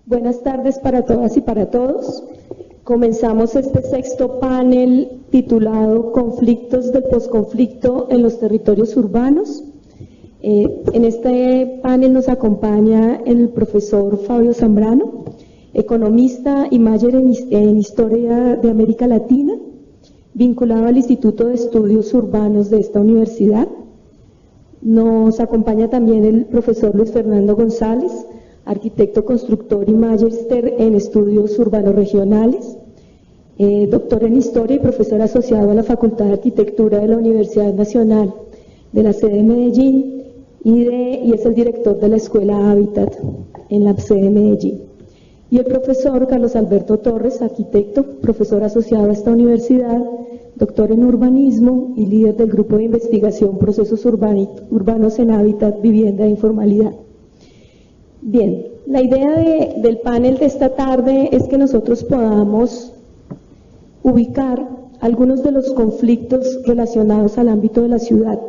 Buenas tardes para todas y para todos. Comenzamos este sexto panel titulado Conflictos del posconflicto en los territorios urbanos. En este panel nos acompaña el profesor Fabio Zambrano, economista y máster en Historia de América Latina, vinculado al Instituto de Estudios Urbanos de esta universidad. Nos acompaña también el profesor Luis Fernando González, arquitecto constructor y magíster en estudios urbanos regionales, doctor en historia y profesor asociado a la Facultad de Arquitectura de la Universidad Nacional de la sede de Medellín y es el director de la Escuela Hábitat en la sede de Medellín. Y el profesor Carlos Alberto Torres, arquitecto, profesor asociado a esta universidad, doctor en urbanismo y líder del grupo de investigación Procesos Urbanos en Hábitat, Vivienda e Informalidad. Bien, la idea del panel de esta tarde es que nosotros podamos ubicar algunos de los conflictos relacionados al ámbito de la ciudad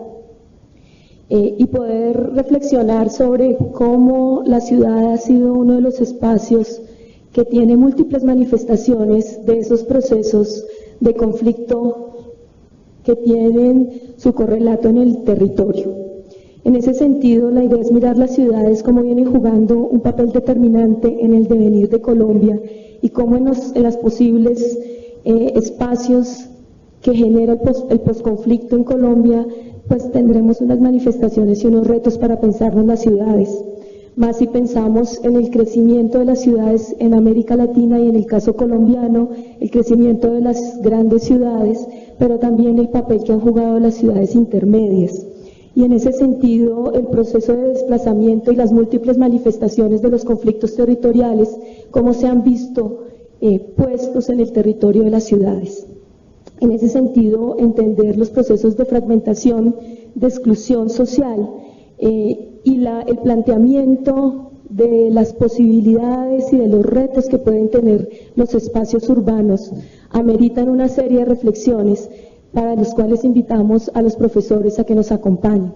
y poder reflexionar sobre cómo la ciudad ha sido uno de los espacios que tiene múltiples manifestaciones de esos procesos de conflicto que tienen su correlato en el territorio. En ese sentido, la idea es mirar las ciudades como vienen jugando un papel determinante en el devenir de Colombia y cómo en los posibles espacios que genera el posconflicto en Colombia, pues tendremos unas manifestaciones y unos retos para pensarnos las ciudades. Más si pensamos en el crecimiento de las ciudades en América Latina y en el caso colombiano, el crecimiento de las grandes ciudades, pero también el papel que han jugado las ciudades intermedias. Y en ese sentido, el proceso de desplazamiento y las múltiples manifestaciones de los conflictos territoriales, cómo se han visto puestos en el territorio de las ciudades. En ese sentido, entender los procesos de fragmentación, de exclusión social y el planteamiento de las posibilidades y de los retos que pueden tener los espacios urbanos ameritan una serie de reflexiones para los cuales invitamos a los profesores a que nos acompañen.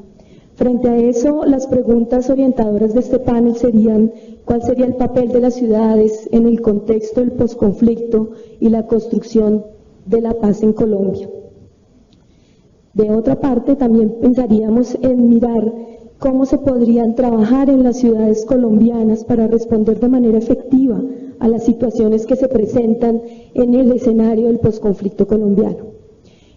Frente a eso, las preguntas orientadoras de este panel serían: ¿cuál sería el papel de las ciudades en el contexto del posconflicto y la construcción de la paz en Colombia? De otra parte, también pensaríamos en mirar cómo se podrían trabajar en las ciudades colombianas para responder de manera efectiva a las situaciones que se presentan en el escenario del posconflicto colombiano.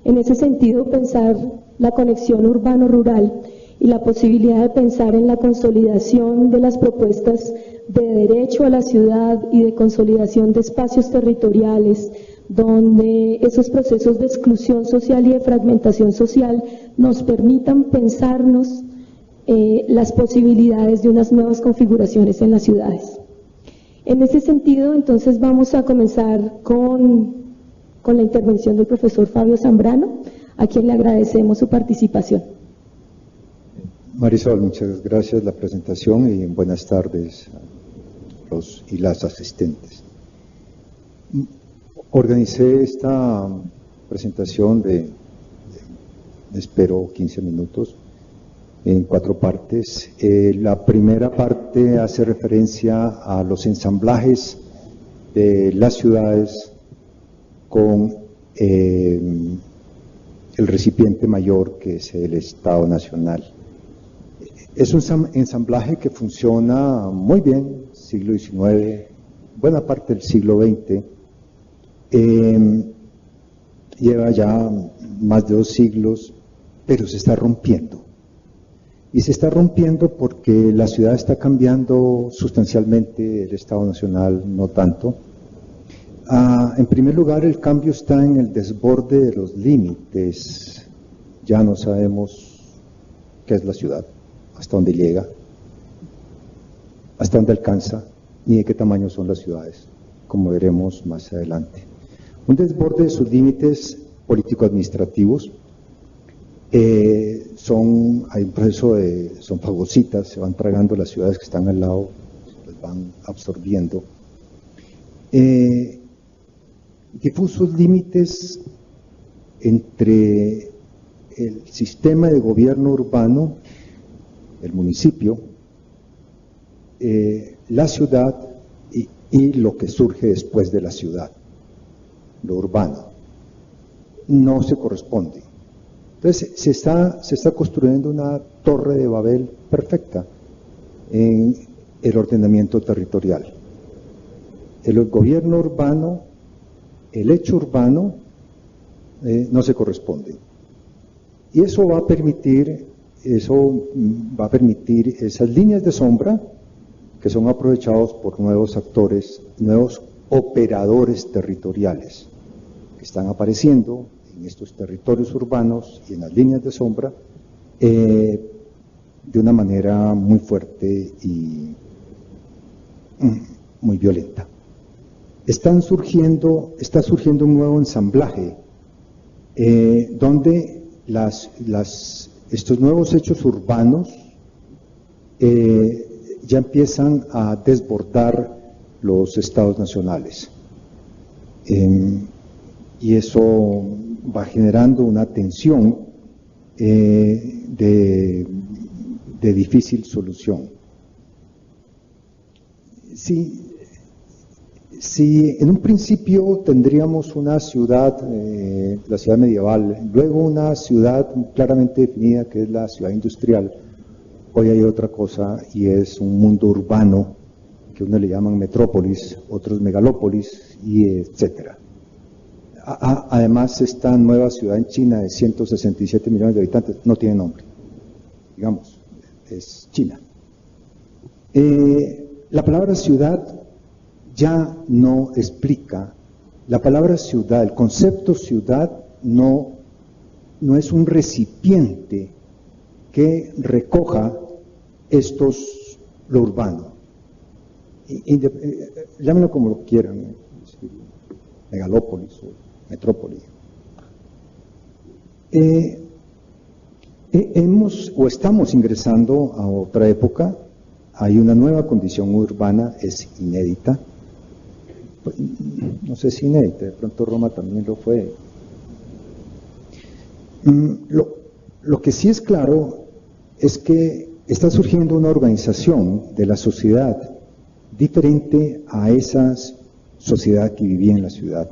En ese sentido, pensar la conexión urbano-rural y la posibilidad de pensar en la consolidación de las propuestas de derecho a la ciudad y de consolidación de espacios territoriales donde esos procesos de exclusión social y de fragmentación social nos permitan pensarnos las posibilidades de unas nuevas configuraciones en las ciudades. En ese sentido, entonces, vamos a comenzar con la intervención del profesor Fabio Zambrano, a quien le agradecemos su participación. Marisol, muchas gracias por la presentación y buenas tardes a los y las asistentes. Organicé esta presentación espero 15 minutos, en 4 partes. La primera parte hace referencia a los ensamblajes de las ciudades con el recipiente mayor, que es el Estado Nacional. Es un ensamblaje que funciona muy bien, siglo XIX, buena parte del siglo XX, lleva ya más de 2 siglos, pero se está rompiendo. Y se está rompiendo porque la ciudad está cambiando sustancialmente, el Estado Nacional no tanto. En primer lugar, el cambio está en el desborde de los límites. Ya no sabemos qué es la ciudad, hasta dónde llega, hasta dónde alcanza, ni de qué tamaño son las ciudades, como veremos más adelante. Un desborde de sus límites político-administrativos. Hay un proceso son fagocitas, se van tragando las ciudades que están al lado, las van absorbiendo. Difusos límites entre el sistema de gobierno urbano, el municipio, la ciudad y lo que surge después de la ciudad, lo urbano. No se corresponde. Entonces se está construyendo una torre de Babel perfecta en el ordenamiento territorial. El gobierno urbano, el hecho urbano, no se corresponde. Y eso va a permitir esas líneas de sombra que son aprovechados por nuevos actores, nuevos operadores territoriales que están apareciendo en estos territorios urbanos y en las líneas de sombra de una manera muy fuerte y muy violenta. Está surgiendo un nuevo ensamblaje donde estos nuevos hechos urbanos ya empiezan a desbordar los estados nacionales. Y eso va generando una tensión de difícil solución. Si en un principio tendríamos una ciudad, la ciudad medieval, luego una ciudad claramente definida que es la ciudad industrial, hoy hay otra cosa y es un mundo urbano que unos le llaman metrópolis, otros megalópolis y etcétera. Además, esta nueva ciudad en China de 167 millones de habitantes no tiene nombre, digamos, es China. La palabra ciudad ya no explica, la palabra ciudad, el concepto ciudad no es un recipiente que recoja lo urbano. Llámenlo como lo quieran, megalópolis o metrópoli. Estamos ingresando a otra época, hay una nueva condición urbana, es inédita. No sé si inédita, de pronto Roma también lo fue. Lo que sí es claro es que está surgiendo una organización de la sociedad diferente a esa sociedad que vivía en la ciudad.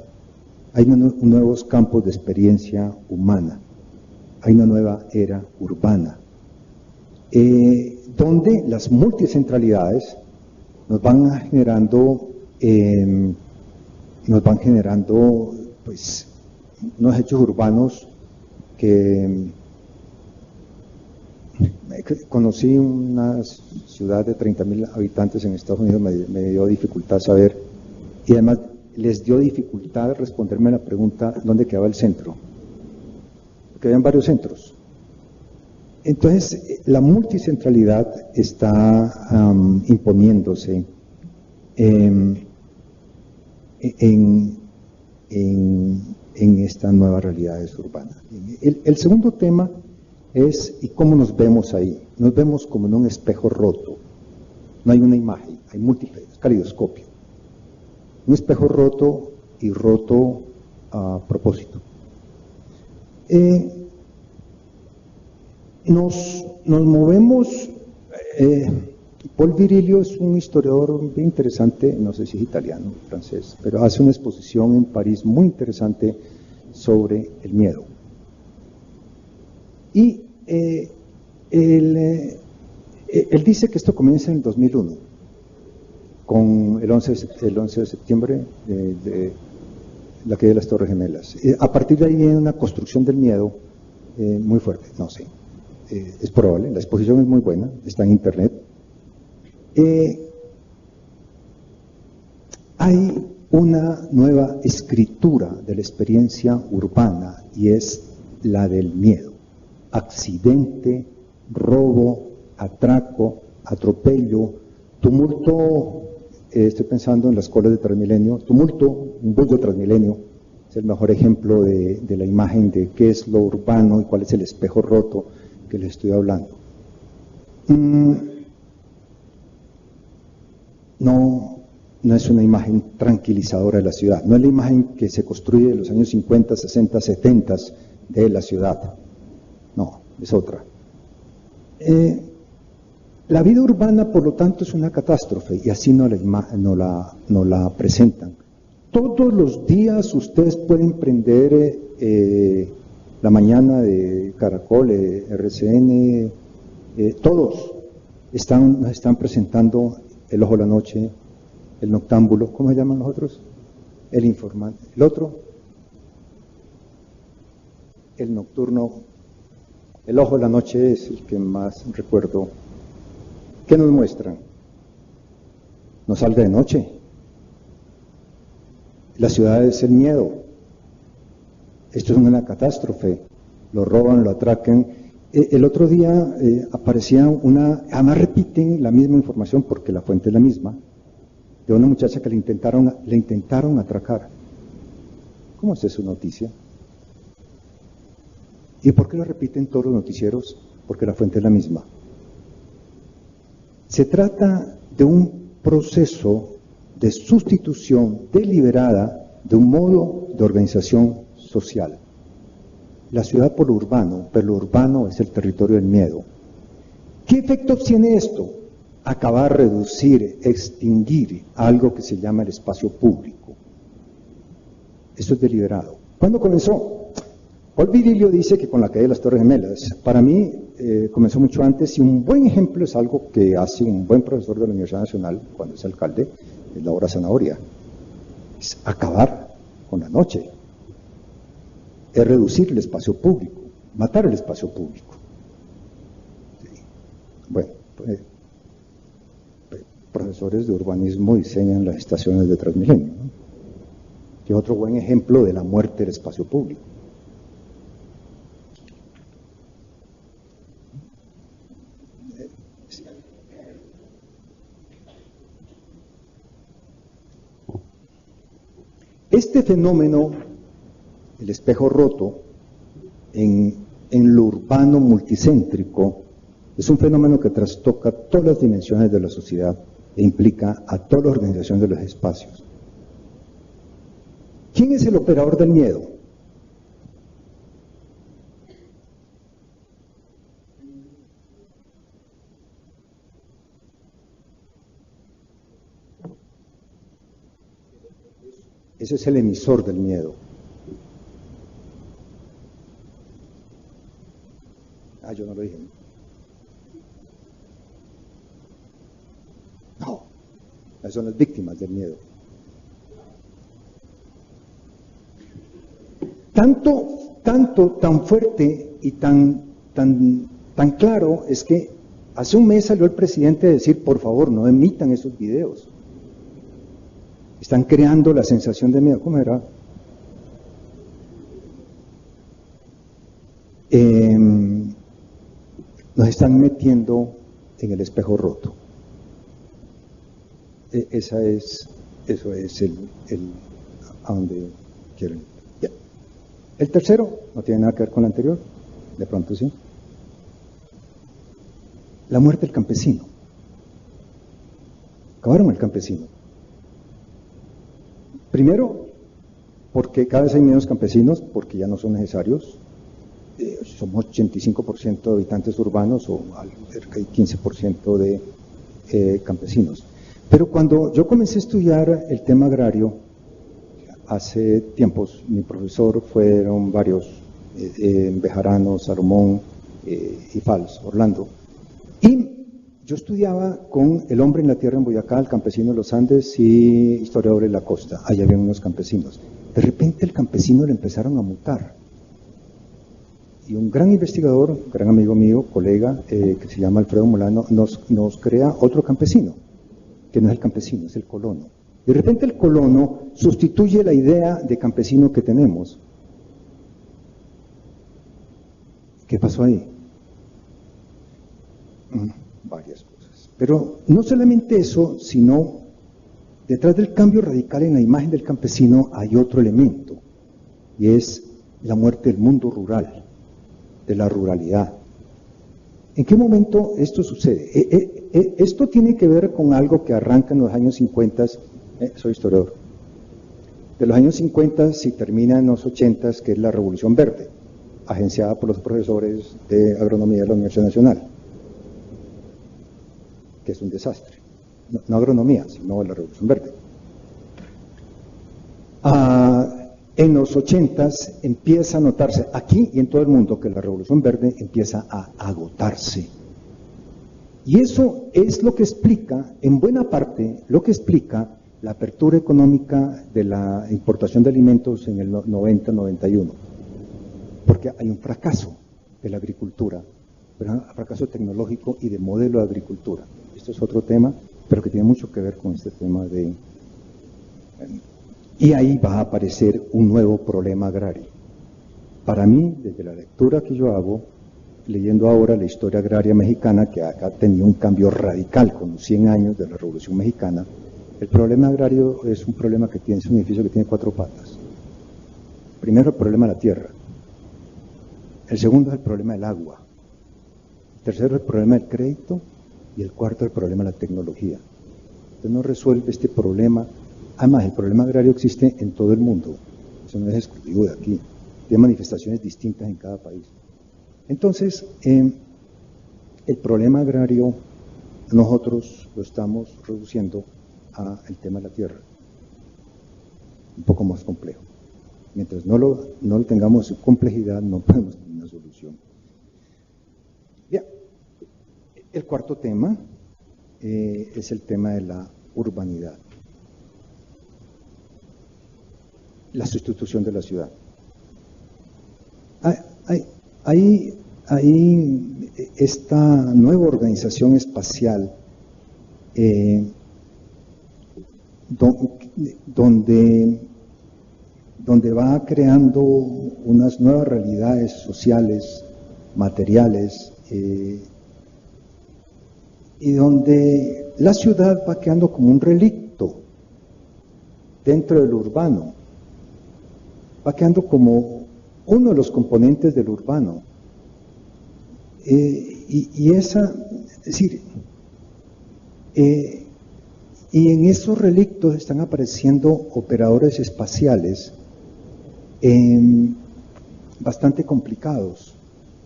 Hay nuevos campos de experiencia humana, hay una nueva era urbana, donde las multicentralidades nos van generando pues unos hechos urbanos que conocí una ciudad de 30,000 habitantes en Estados Unidos, me dio dificultad saber, y además les dio dificultad responderme la pregunta ¿dónde quedaba el centro? Porque habían varios centros. Entonces la multicentralidad está imponiéndose en esta nueva realidad urbana. El segundo tema es ¿y cómo nos vemos ahí? Nos vemos como en un espejo roto. No hay una imagen, hay múltiples, calidoscopio. Un espejo roto y roto a propósito. Nos movemos. Paul Virilio es un historiador bien interesante, no sé si es italiano o francés, pero hace una exposición en París muy interesante sobre el miedo. Y él dice que esto comienza en el 2001, con el 11 de septiembre de la caída de las Torres Gemelas. A partir de ahí viene una construcción del miedo muy fuerte, no sé, es probable, la exposición es muy buena, está en internet. Hay una nueva escritura de la experiencia urbana y es la del miedo. Accidente, robo, atraco, atropello, tumulto, estoy pensando en las colas de Transmilenio, tumulto, un bus de Transmilenio, es el mejor ejemplo de la imagen de qué es lo urbano y cuál es el espejo roto que les estoy hablando. No es una imagen tranquilizadora de la ciudad, no es la imagen que se construye en los años 50, 60, 70 de la ciudad, no, es otra. La vida urbana, por lo tanto, es una catástrofe y así no la presentan. Todos los días ustedes pueden prender la mañana de Caracol, RCN, todos nos están presentando El Ojo de la Noche, El Noctámbulo, ¿cómo se llaman los otros? El Informante. El otro, El Nocturno. El Ojo de la Noche es el que más recuerdo. ¿Qué nos muestran? No salga de noche. La ciudad es el miedo. Esto es una catástrofe. Lo roban, lo atracan. El otro día aparecía además repiten la misma información porque la fuente es la misma, de una muchacha que le intentaron atracar. ¿Cómo es su noticia? ¿Y por qué lo repiten todos los noticieros? Porque la fuente es la misma. Se trata de un proceso de sustitución deliberada de un modo de organización social. La ciudad por lo urbano, pero lo urbano es el territorio del miedo. ¿Qué efecto tiene esto? Acabar, reducir, extinguir algo que se llama el espacio público. Eso es deliberado. ¿Cuándo comenzó? Paul Virilio dice que con la caída de las Torres Gemelas. Para mí comenzó mucho antes y un buen ejemplo es algo que hace un buen profesor de la Universidad Nacional cuando es alcalde, es la obra Zanahoria. Es acabar con la noche. Es reducir el espacio público, matar el espacio público. Sí. Bueno, profesores de urbanismo diseñan las estaciones de Transmilenio, ¿no? Que es otro buen ejemplo de la muerte del espacio público. Este fenómeno, el espejo roto, en lo urbano multicéntrico, es un fenómeno que trastoca todas las dimensiones de la sociedad e implica a toda la organización de los espacios. ¿Quién es el operador del miedo? Ese es el emisor del miedo. Yo no lo dije. No, esas son las víctimas del miedo. Tan fuerte y tan claro es que hace un mes salió el presidente a decir, por favor, no emitan esos videos. Están creando la sensación de miedo. ¿Cómo era? Nos están metiendo en el espejo roto. Eso es a donde quieren. Ya. El tercero no tiene nada que ver con el anterior, de pronto sí. La muerte del campesino. Acabaron el campesino. Primero, porque cada vez hay menos campesinos, porque ya no son necesarios. Somos 85% de habitantes urbanos o cerca de 15% de campesinos. Pero cuando yo comencé a estudiar el tema agrario, hace tiempos, mi profesor fueron varios, Bejarano, Salomón y Fals, Orlando. Y yo estudiaba con El hombre en la tierra en Boyacá, El campesino de los Andes y Historiadores de la costa. Allá había unos campesinos. De repente el campesino le empezaron a mutar. Y un gran investigador, un gran amigo mío, colega, que se llama Alfredo Molano, nos crea otro campesino, que no es el campesino, es el colono. De repente el colono sustituye la idea de campesino que tenemos. ¿Qué pasó ahí? Varias cosas. Pero no solamente eso, sino detrás del cambio radical en la imagen del campesino hay otro elemento, y es la muerte del mundo rural, de la ruralidad. ¿En qué momento esto sucede? Esto tiene que ver con algo que arranca en los años 50, soy historiador, de los años 50 y termina en los 80, que es la Revolución Verde, agenciada por los profesores de agronomía de la Universidad Nacional. que es un desastre. No agronomía, sino la Revolución Verde. En los 80s empieza a notarse aquí y en todo el mundo que la Revolución Verde empieza a agotarse. Y eso es lo que explica, en buena parte, lo que explica la apertura económica de la importación de alimentos en el 90-91. Porque hay un fracaso de la agricultura, pero un fracaso tecnológico y de modelo de agricultura. Esto es otro tema, pero que tiene mucho que ver con este tema de... Y ahí va a aparecer un nuevo problema agrario. Para mí, desde la lectura que yo hago, leyendo ahora la historia agraria mexicana, que acá ha tenido un cambio radical con los 100 años de la Revolución Mexicana, el problema agrario es un problema que tiene, es un edificio que tiene 4 patas. Primero, el problema de la tierra. El segundo es el problema del agua. El tercero, el problema del crédito. Y el cuarto, el problema de la tecnología. Usted no resuelve este problema. Además, el problema agrario existe en todo el mundo. Eso no es exclusivo de aquí. Tiene manifestaciones distintas en cada país. Entonces, el problema agrario nosotros lo estamos reduciendo al tema de la tierra. Un poco más complejo. Mientras no lo tengamos su complejidad, no podemos tener una solución. Bien, el cuarto tema es el tema de la urbanidad. La sustitución de la ciudad. Hay esta nueva organización espacial donde va creando unas nuevas realidades sociales, materiales, y donde la ciudad va quedando como un relicto dentro del urbano, va quedando como uno de los componentes del urbano. Y en esos relictos están apareciendo operadores espaciales bastante complicados,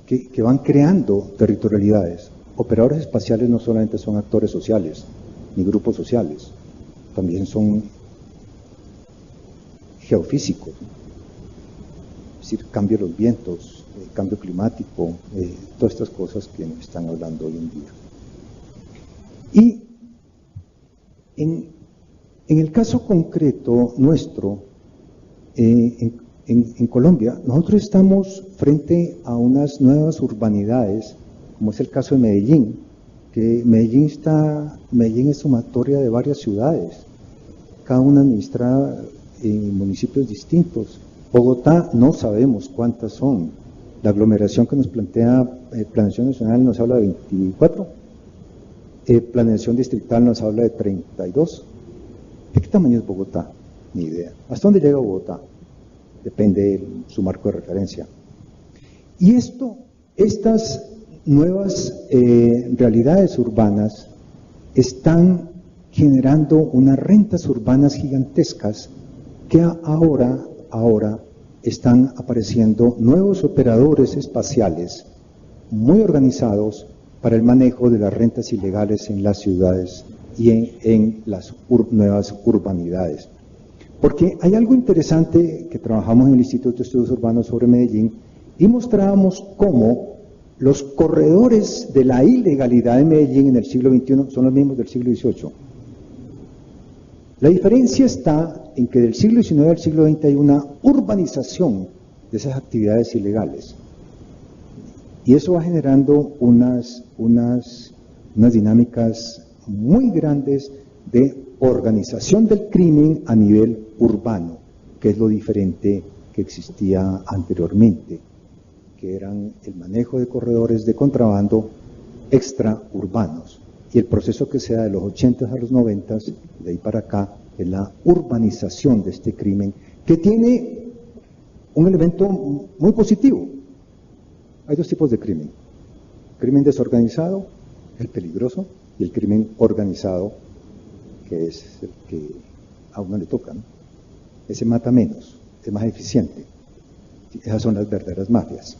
que van creando territorialidades. Operadores espaciales no solamente son actores sociales, ni grupos sociales, también son geofísicos, es decir, cambio de los vientos, cambio climático, todas estas cosas que están hablando hoy en día. Y en el caso concreto nuestro, en Colombia, nosotros estamos frente a unas nuevas urbanidades, como es el caso de Medellín, que Medellín es sumatoria de varias ciudades, cada una administrada en municipios distintos. Bogotá no sabemos cuántas son. La aglomeración que nos plantea Planeación Nacional nos habla de 24, Planeación Distrital nos habla de 32. ¿De qué tamaño es Bogotá? Ni idea. ¿Hasta dónde llega Bogotá? Depende de su marco de referencia. Y estas nuevas realidades urbanas están generando unas rentas urbanas gigantescas que ahora están apareciendo nuevos operadores espaciales muy organizados para el manejo de las rentas ilegales en las ciudades y en las nuevas urbanidades. Porque hay algo interesante que trabajamos en el Instituto de Estudios Urbanos sobre Medellín y mostrábamos cómo los corredores de la ilegalidad en Medellín en el siglo XXI son los mismos del siglo XVIII. La diferencia está en que del siglo XIX al siglo XX hay una urbanización de esas actividades ilegales. Y eso va generando unas dinámicas muy grandes de organización del crimen a nivel urbano, que es lo diferente que existía anteriormente, que eran el manejo de corredores de contrabando extraurbanos. Y el proceso que se da de los 80 a los 90, de ahí para acá, es la urbanización de este crimen, que tiene un elemento muy positivo. Hay dos tipos de crimen: crimen desorganizado, el peligroso, y el crimen organizado, que es el que a uno le toca, ¿no? Ese mata menos, es más eficiente. Esas son las verdaderas mafias.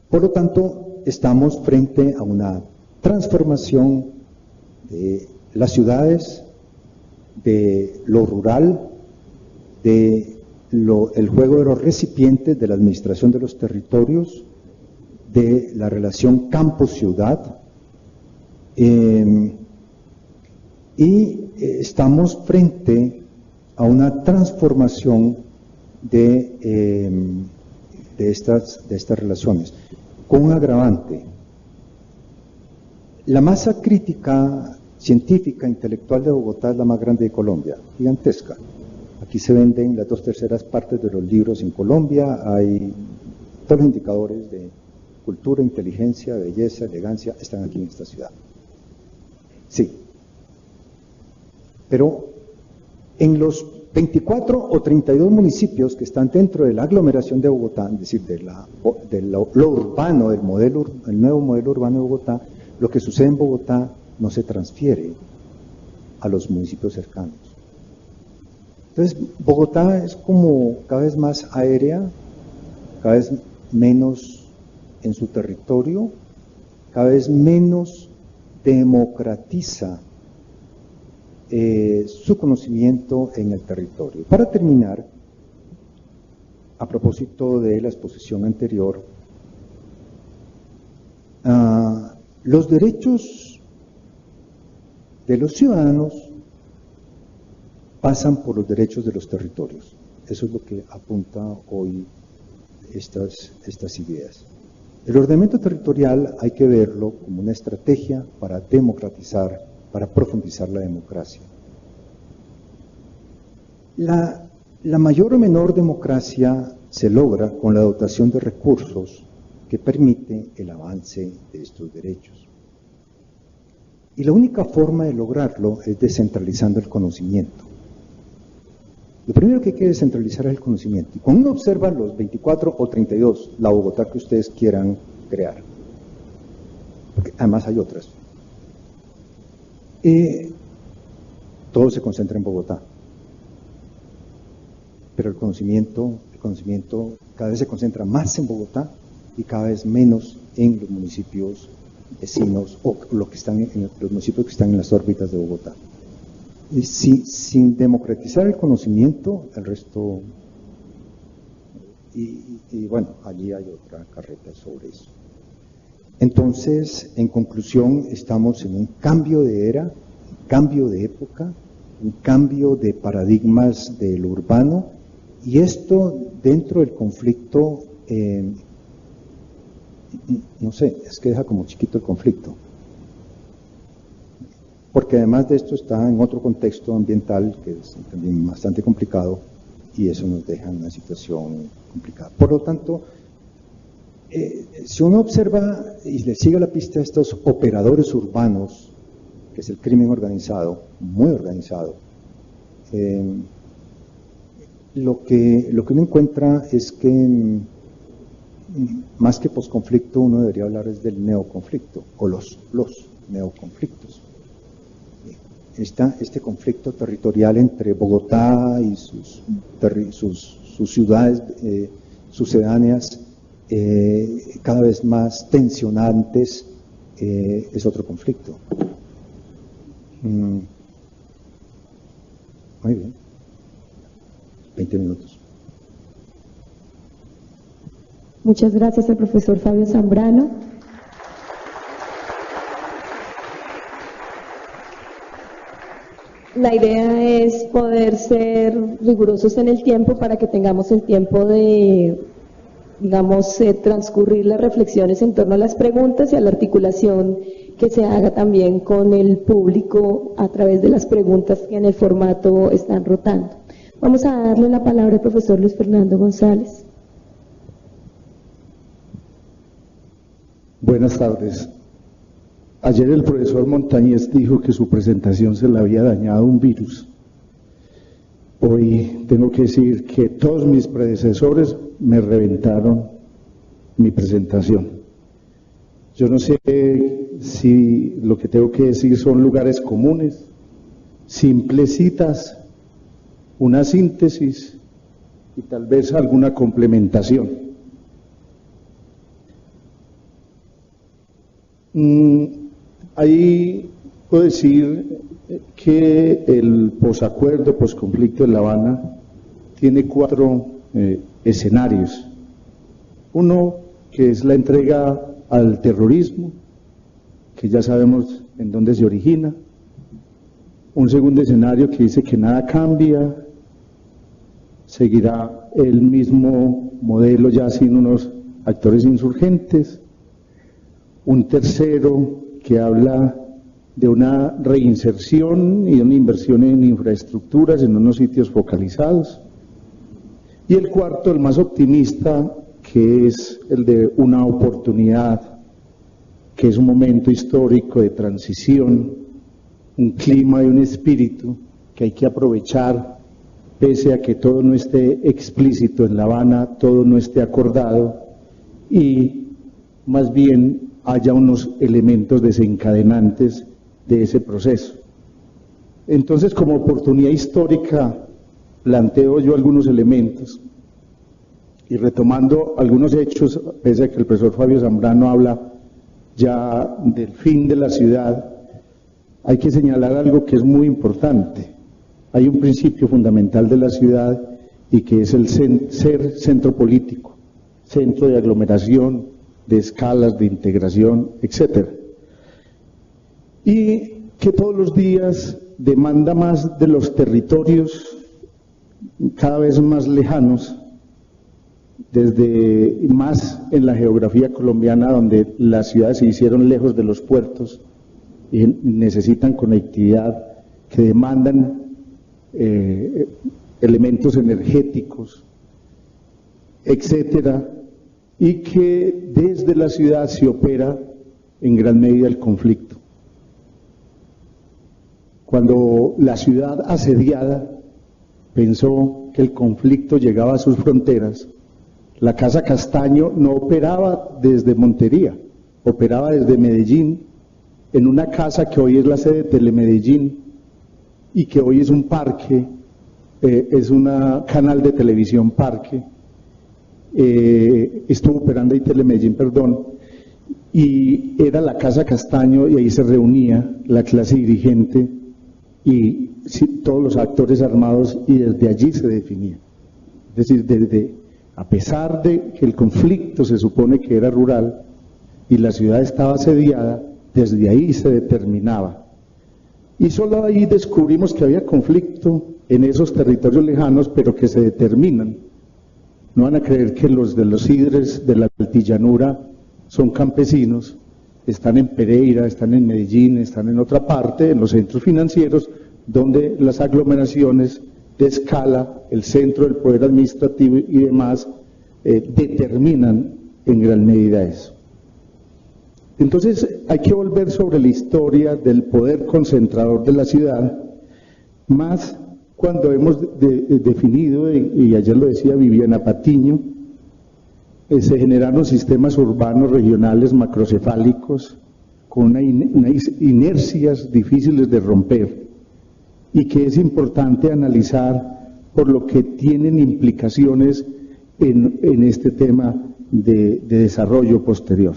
Por lo tanto, estamos frente a una transformación de las ciudades, de lo rural, de el juego de los recipientes, de la administración de los territorios, de la relación campo-ciudad, y estamos frente a una transformación de estas relaciones, con un agravante. La masa crítica, científica, intelectual de Bogotá es la más grande de Colombia, gigantesca. Aquí se venden las 2/3 partes de los libros en Colombia, hay todos los indicadores de cultura, inteligencia, belleza, elegancia, están aquí en esta ciudad. Sí. Pero en los 24 o 32 municipios que están dentro de la aglomeración de Bogotá, es decir, de lo urbano, el nuevo modelo urbano de Bogotá, lo que sucede en Bogotá no se transfiere a los municipios cercanos. Entonces, Bogotá es como cada vez más aérea, cada vez menos en su territorio, cada vez menos democratiza su conocimiento en el territorio. Para terminar, a propósito de la exposición anterior, los derechos de los ciudadanos pasan por los derechos de los territorios. Eso es lo que apunta hoy estas ideas. El ordenamiento territorial hay que verlo como una estrategia para democratizar, para profundizar la democracia. La mayor o menor democracia se logra con la dotación de recursos que permite el avance de estos derechos. Y la única forma de lograrlo es descentralizando el conocimiento. Lo primero que hay que descentralizar es el conocimiento. Y cuando uno observa los 24 o 32, la Bogotá que ustedes quieran crear, porque además hay otras, todo se concentra en Bogotá. Pero el conocimiento cada vez se concentra más en Bogotá y cada vez menos en los municipios vecinos o los municipios que están en las órbitas de Bogotá. Y sin democratizar el conocimiento, el resto, y bueno, allí hay otra carreta sobre eso. Entonces, en conclusión, estamos en un cambio de era, un cambio de época, un cambio de paradigmas de lo urbano, y esto dentro del conflicto, no sé, es que deja como chiquito el conflicto. Porque además de esto está en otro contexto ambiental que es también bastante complicado y eso nos deja en una situación complicada. Por lo tanto, si uno observa y le sigue la pista a estos operadores urbanos, que es el crimen organizado, muy organizado, lo que uno encuentra es que más que posconflicto uno debería hablar es del neoconflicto o los neoconflictos. Este conflicto territorial entre Bogotá y sus ciudades sucedáneas, cada vez más tensionantes, es otro conflicto. Muy bien. 20 minutos. Muchas gracias al profesor Fabio Zambrano. La idea es poder ser rigurosos en el tiempo para que tengamos el tiempo de, digamos, transcurrir las reflexiones en torno a las preguntas y a la articulación que se haga también con el público a través de las preguntas que en el formato están rotando. Vamos a darle la palabra al profesor Luis Fernando González. Buenas tardes. Ayer el profesor Montañez dijo que su presentación se le había dañado un virus. Hoy tengo que decir que todos mis predecesores me reventaron mi presentación. Yo no sé si lo que tengo que decir son lugares comunes, simples citas, una síntesis y tal vez alguna complementación. Ahí puedo decir que el posacuerdo, posconflicto de La Habana tiene 4 escenarios. Uno que es la entrega al terrorismo, que ya sabemos en dónde se origina. Un segundo escenario que dice que nada cambia, seguirá el mismo modelo ya sin unos actores insurgentes. Un tercero que habla de una reinserción y una inversión en infraestructuras en unos sitios focalizados. Y el cuarto, el más optimista, que es el de una oportunidad, que es un momento histórico de transición, un clima y un espíritu que hay que aprovechar, pese a que todo no esté explícito en La Habana, todo no esté acordado, y más bien haya unos elementos desencadenantes de ese proceso. Entonces, como oportunidad histórica, planteo yo algunos elementos, y retomando algunos hechos, pese a que el profesor Fabio Zambrano habla ya del fin de la ciudad, hay que señalar algo que es muy importante. Hay un principio fundamental de la ciudad y que es el ser centro político, centro de aglomeración, de escalas, de integración, etc. Y que todos los días demanda más de los territorios cada vez más lejanos, desde más en la geografía colombiana, donde las ciudades se hicieron lejos de los puertos y necesitan conectividad, que demandan elementos energéticos, etcétera, y que desde la ciudad se opera en gran medida el conflicto. Cuando la ciudad asediada pensó que el conflicto llegaba a sus fronteras, la Casa Castaño no operaba desde Montería, operaba desde Medellín, en una casa que hoy es la sede de Telemedellín y que hoy es un parque, es un canal de televisión parque, estuvo operando ahí Telemedellín, perdón, y era la Casa Castaño y ahí se reunía la clase dirigente y todos los actores armados y desde allí se definía. Es decir, a pesar de que el conflicto se supone que era rural y la ciudad estaba asediada, desde ahí se determinaba. Y solo ahí descubrimos que había conflicto en esos territorios lejanos, pero que se determinan. No van a creer que los de los Sidres de la altillanura son campesinos, están en Pereira, están en Medellín, están en otra parte, en los centros financieros, donde las aglomeraciones de escala, el centro del poder administrativo y demás, determinan en gran medida eso. Entonces hay que volver sobre la historia del poder concentrador de la ciudad, más cuando hemos definido, y ayer lo decía Viviana Patiño, se generaron sistemas urbanos regionales macrocefálicos con unas inercias difíciles de romper y que es importante analizar por lo que tienen implicaciones en este tema de desarrollo posterior.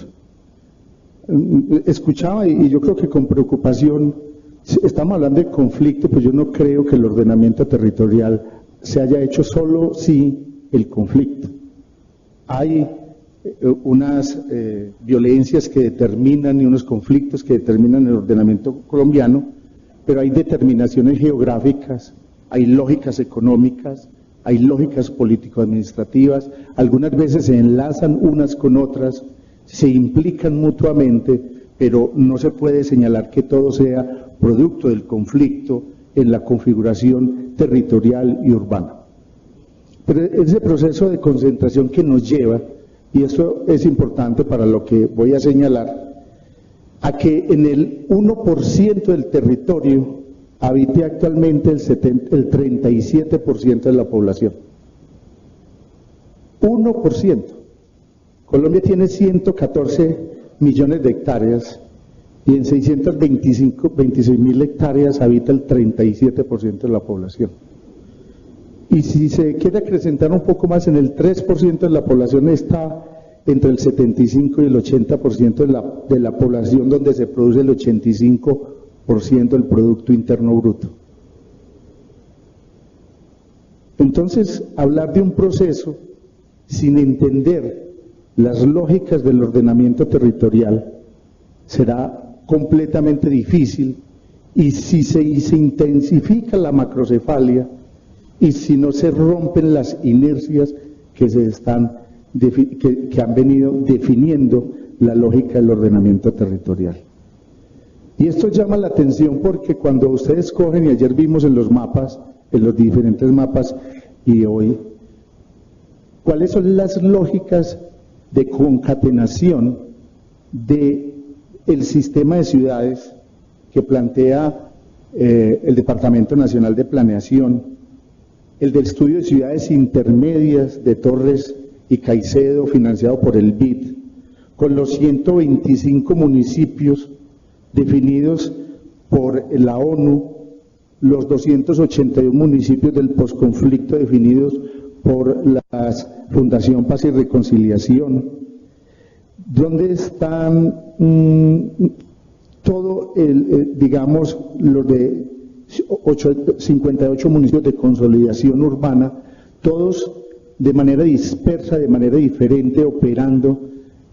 Escuchaba y yo creo que con preocupación, estamos hablando de conflicto, pues yo no creo que el ordenamiento territorial se haya hecho solo si el conflicto. Hay unas violencias que determinan y unos conflictos que determinan el ordenamiento colombiano, pero hay determinaciones geográficas, hay lógicas económicas, hay lógicas político-administrativas, algunas veces se enlazan unas con otras, se implican mutuamente, pero no se puede señalar que todo sea producto del conflicto en la configuración territorial y urbana. Pero ese proceso de concentración que nos lleva, y esto es importante para lo que voy a señalar, a que en el 1% del territorio habite actualmente el 37% de la población. 1%. Colombia tiene 114 millones de hectáreas y en 26.000 hectáreas habita el 37% de la población. Y si se quiere acrecentar un poco más, en el 3% de la población está entre el 75 y el 80% de la población, donde se produce el 85% del Producto Interno Bruto. Entonces, hablar de un proceso sin entender las lógicas del ordenamiento territorial será completamente difícil, y si se intensifica la macrocefalia y si no se rompen las inercias que han venido definiendo la lógica del ordenamiento territorial. Y esto llama la atención porque cuando ustedes cogen, y ayer vimos en los mapas, en los diferentes mapas, y hoy, ¿cuáles son las lógicas de concatenación del sistema de ciudades que plantea el Departamento Nacional de Planeación, el del estudio de ciudades intermedias de Torres y Caicedo, financiado por el BID, con los 125 municipios definidos por la ONU, los 281 municipios del posconflicto definidos por la Fundación Paz y Reconciliación, donde están digamos, los de 58 municipios de consolidación urbana, todos de manera dispersa, de manera diferente, operando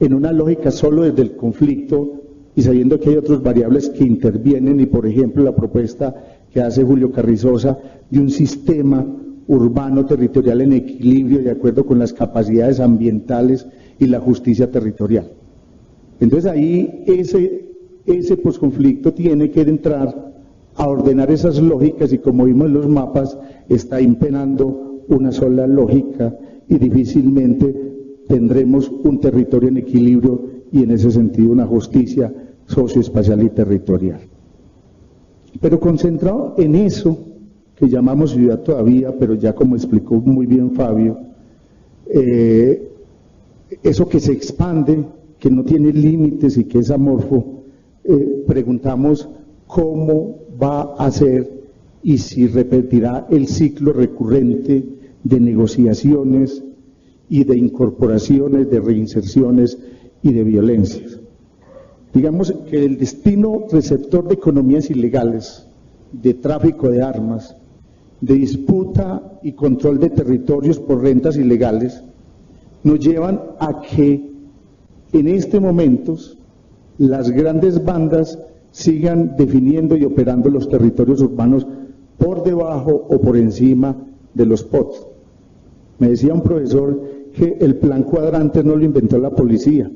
en una lógica solo desde el conflicto y sabiendo que hay otras variables que intervienen, y por ejemplo la propuesta que hace Julio Carrizosa de un sistema urbano territorial en equilibrio de acuerdo con las capacidades ambientales y la justicia territorial. Entonces ahí ese posconflicto tiene que entrar a ordenar esas lógicas, y como vimos en los mapas, está imperando una sola lógica y difícilmente tendremos un territorio en equilibrio y en ese sentido una justicia socioespacial y territorial. Pero concentrado en eso que llamamos ciudad todavía, pero ya como explicó muy bien Fabio, eso que se expande, que no tiene límites y que es amorfo, preguntamos cómo va a ser y si repetirá el ciclo recurrente de negociaciones y de incorporaciones, de reinserciones y de violencias. Digamos que el destino receptor de economías ilegales, de tráfico de armas, de disputa y control de territorios por rentas ilegales, nos llevan a que en este momento las grandes bandas sigan definiendo y operando los territorios urbanos por debajo o por encima de los POT. Me decía un profesor que el plan cuadrante no lo inventó la policía,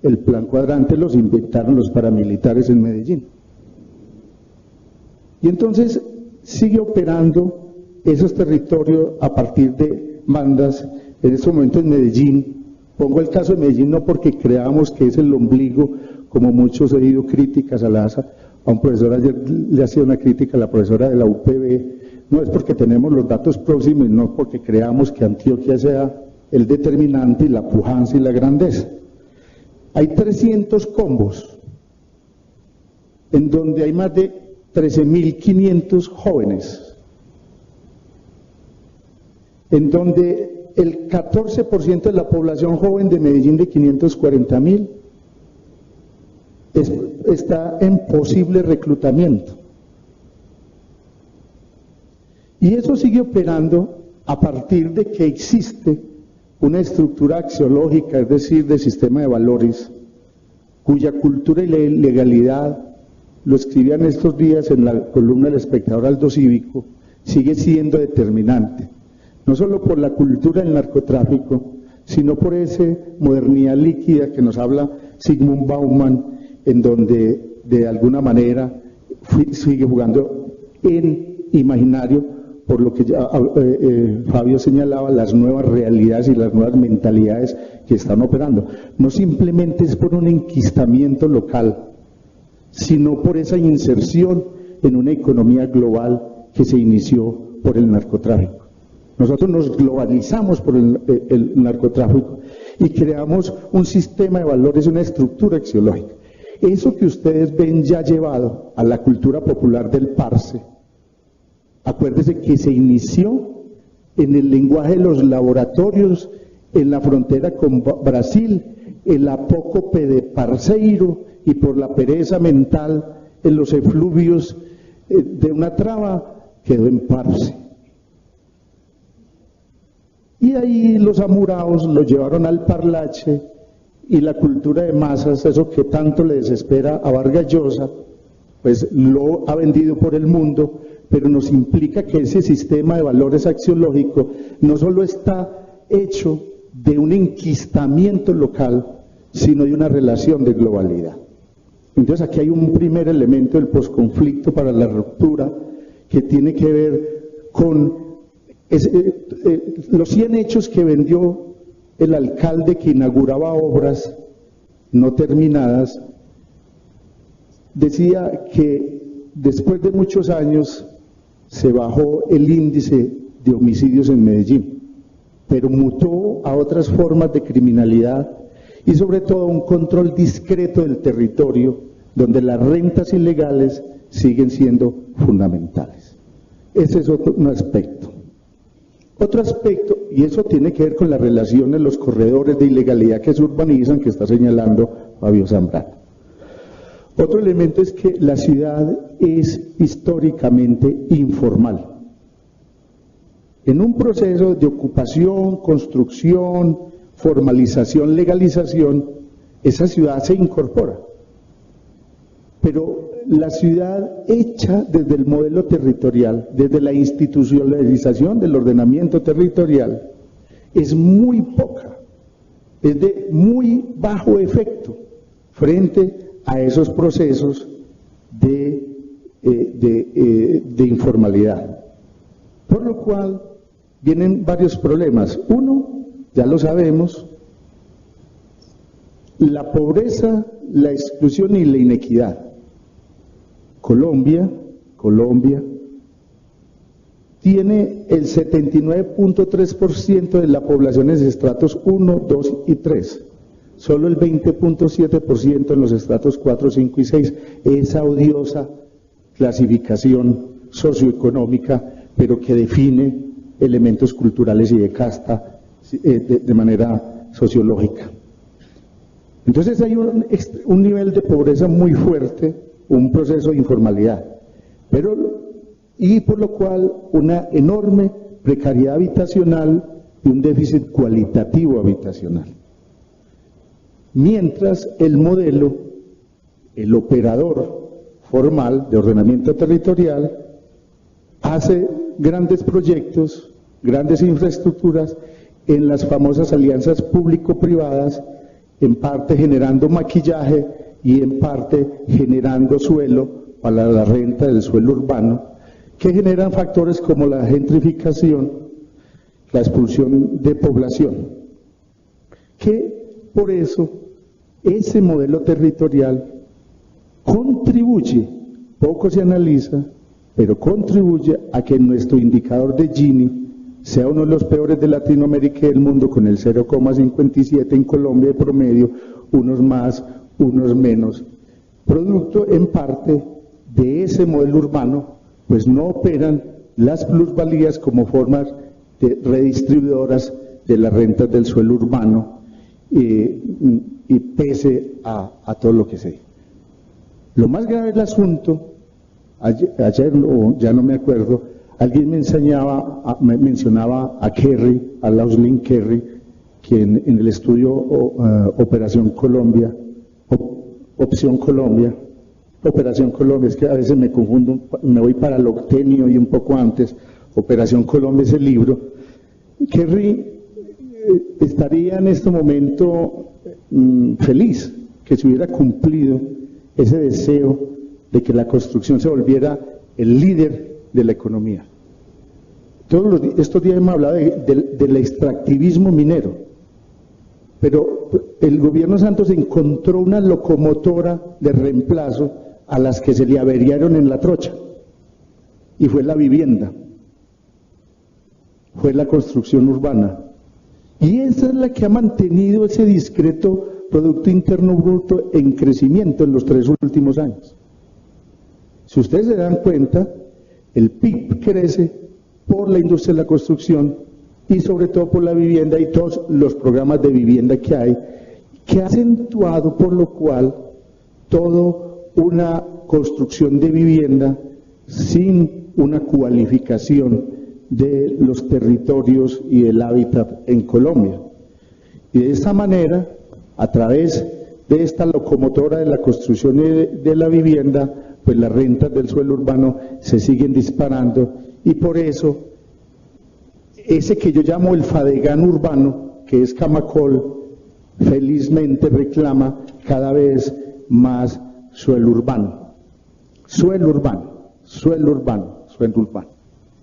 el plan cuadrante los inventaron los paramilitares en Medellín. Y entonces sigue operando esos territorios a partir de bandas. En este momento en Medellín, pongo el caso de Medellín no porque creamos que es el ombligo, como muchos he oído críticas a un profesor, ayer le hacía una crítica a la profesora de la UPB, no es porque tenemos los datos próximos, no porque creamos que Antioquia sea el determinante y la pujanza y la grandeza. Hay 300 combos en donde hay más de 13.500 jóvenes, en donde el 14% de la población joven de Medellín, de 540.000, está en posible reclutamiento. Y eso sigue operando a partir de que existe una estructura axiológica, es decir, de sistema de valores, cuya cultura y legalidad, lo escribían estos días en la columna del Espectador Aldo Cívico, sigue siendo determinante, no solo por la cultura del narcotráfico, sino por esa modernidad líquida que nos habla Zygmunt Bauman, en donde de alguna manera sigue jugando en imaginario, por lo que ya Fabio señalaba, las nuevas realidades y las nuevas mentalidades que están operando. No simplemente es por un enquistamiento local, sino por esa inserción en una economía global que se inició por el narcotráfico. Nosotros nos globalizamos por el narcotráfico y creamos un sistema de valores, una estructura axiológica. Eso que ustedes ven ya llevado a la cultura popular del parse, acuérdese que se inició en el lenguaje de los laboratorios en la frontera con Brasil, el apócope de Parceiro, y por la pereza mental en los efluvios de una traba quedó en Parce. Y ahí los amuraos lo llevaron al parlache, y la cultura de masas, eso que tanto le desespera a Vargas Llosa, pues lo ha vendido por el mundo, pero nos implica que ese sistema de valores axiológico no solo está hecho de un enquistamiento local, sino de una relación de globalidad. Entonces aquí hay un primer elemento del posconflicto para la ruptura que tiene que ver con los 100 hechos que vendió el alcalde que inauguraba obras no terminadas. Decía que después de muchos años se bajó el índice de homicidios en Medellín, pero mutó a otras formas de criminalidad y sobre todo un control discreto del territorio, donde las rentas ilegales siguen siendo fundamentales. Ese es un aspecto. Otro aspecto, y eso tiene que ver con la relación en los corredores de ilegalidad que se urbanizan, que está señalando Fabio Zambrano. Otro elemento es que la ciudad es históricamente informal. En un proceso de ocupación, construcción, formalización, legalización, esa ciudad se incorpora. Pero la ciudad hecha desde el modelo territorial, desde la institucionalización del ordenamiento territorial, es muy poca, es de muy bajo efecto frente a esos procesos de informalidad. Por lo cual vienen varios problemas. Uno, ya lo sabemos, la pobreza, la exclusión y la inequidad. Colombia tiene el 79.3% de la población en estratos 1, 2 y 3. Solo el 20.7% en los estratos 4, 5 y 6. Esa odiosa clasificación socioeconómica, pero que define elementos culturales y de casta de manera sociológica. Entonces hay un nivel de pobreza muy fuerte, un proceso de informalidad, y por lo cual una enorme precariedad habitacional y un déficit cualitativo habitacional. Mientras el modelo, el operador formal de ordenamiento territorial, hace grandes proyectos, grandes infraestructuras en las famosas alianzas público-privadas, en parte generando maquillaje y en parte generando suelo para la renta del suelo urbano, que generan factores como la gentrificación, la expulsión de población, que por eso ese modelo territorial contribuye, poco se analiza, pero contribuye a que nuestro indicador de Gini sea uno de los peores de Latinoamérica y del mundo, con el 0,57 en Colombia de promedio, unos más, unos menos, producto en parte de ese modelo urbano, pues no operan las plusvalías como formas de redistribuidoras de las rentas del suelo urbano, y pese a todo lo que sé. Lo más grave del asunto, ayer o ya no me acuerdo, alguien me mencionaba a Kerry, a Lauslin Kerry, quien en el estudio Operación Colombia, Operación Colombia, es que a veces me confundo, me voy para el octenio y un poco antes. Operación Colombia es el libro. Kerry estaría en este momento feliz que se hubiera cumplido ese deseo de que la construcción se volviera el líder de la economía. Estos días hemos hablado del extractivismo minero, pero el gobierno Santos encontró una locomotora de reemplazo a las que se le averiaron en la trocha, y fue la vivienda, fue la construcción urbana, y esa es la que ha mantenido ese discreto Producto Interno Bruto en crecimiento en los 3 últimos años. Si ustedes se dan cuenta, el PIB crece por la industria de la construcción, y sobre todo por la vivienda y todos los programas de vivienda que hay, que ha acentuado por lo cual toda una construcción de vivienda sin una cualificación de los territorios y el hábitat en Colombia. Y de esta manera, a través de esta locomotora de la construcción de la vivienda, pues las rentas del suelo urbano se siguen disparando, y por eso ese que yo llamo el Fadegán urbano, que es Camacol, felizmente reclama cada vez más suelo urbano. Suelo urbano, suelo urbano, suelo urbano.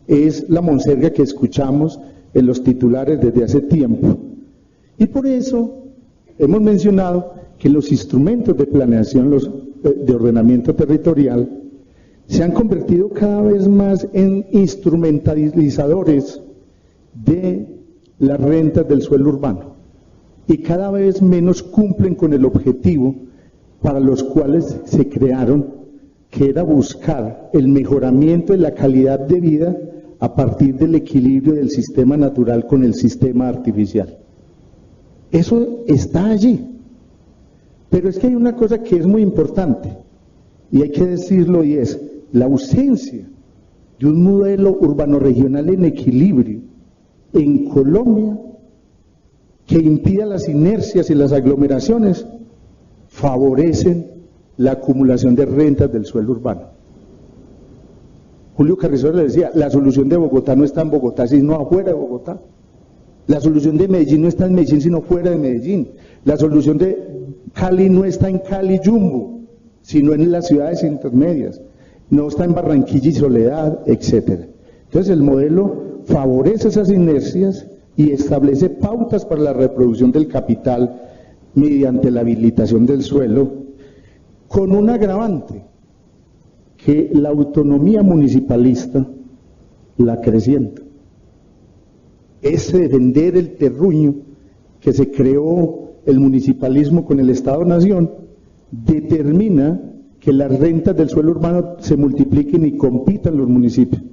Es la monserga que escuchamos en los titulares desde hace tiempo. Y por eso hemos mencionado que los instrumentos de planeación, de ordenamiento territorial, se han convertido cada vez más en instrumentalizadores de las rentas del suelo urbano y cada vez menos cumplen con el objetivo para los cuales se crearon, que era buscar el mejoramiento de la calidad de vida a partir del equilibrio del sistema natural con el sistema artificial. Eso está allí, pero es que hay una cosa que es muy importante y hay que decirlo, y es la ausencia de un modelo urbano regional en equilibrio en Colombia que impida las inercias y las aglomeraciones, favorecen la acumulación de rentas del suelo urbano. Julio Carrizosa le decía, la solución de Bogotá no está en Bogotá, sino afuera de Bogotá. La solución de Medellín no está en Medellín, sino fuera de Medellín. La solución de Cali no está en Cali Jumbo, sino en las ciudades intermedias. No está en Barranquilla y Soledad, etc. Entonces el modelo favorece esas inercias y establece pautas para la reproducción del capital mediante la habilitación del suelo, con un agravante, que la autonomía municipalista la acrecienta. Ese de vender el terruño que se creó el municipalismo con el Estado-Nación determina que las rentas del suelo urbano se multipliquen y compitan los municipios.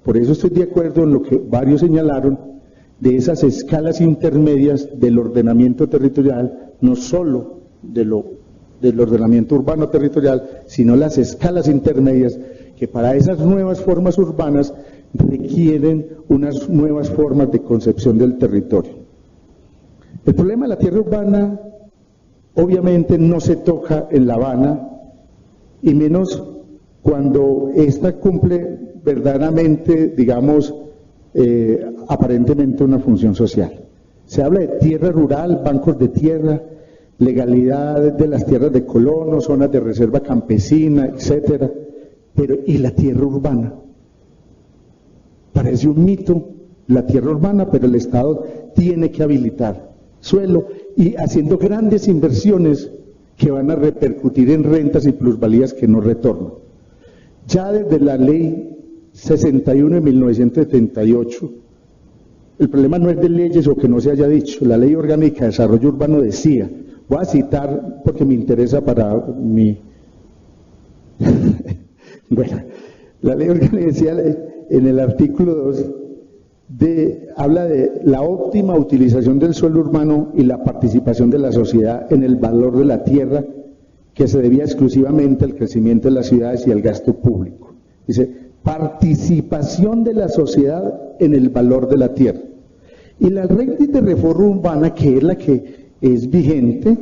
Por eso estoy de acuerdo en lo que varios señalaron de esas escalas intermedias del ordenamiento territorial, no solo del ordenamiento urbano territorial, sino las escalas intermedias, que para esas nuevas formas urbanas requieren unas nuevas formas de concepción del territorio. El problema de la tierra urbana obviamente no se toca en La Habana, y menos cuando ésta cumple verdaderamente, digamos, aparentemente una función social. Se habla de tierra rural, bancos de tierra, legalidad de las tierras de colonos, zonas de reserva campesina, etcétera, pero ¿y la tierra urbana? Parece un mito la tierra urbana, pero el Estado tiene que habilitar suelo y haciendo grandes inversiones que van a repercutir en rentas y plusvalías que no retornan. Ya desde la ley 61 de 1978, el problema no es de leyes o que no se haya dicho, la ley orgánica de desarrollo urbano decía, voy a citar porque me interesa para mi... Bueno, la ley orgánica decía en el artículo 2, habla de la óptima utilización del suelo urbano y la participación de la sociedad en el valor de la tierra, que se debía exclusivamente al crecimiento de las ciudades y al gasto público. Dice, participación de la sociedad en el valor de la tierra. Y la ley de reforma urbana, que es la que es vigente,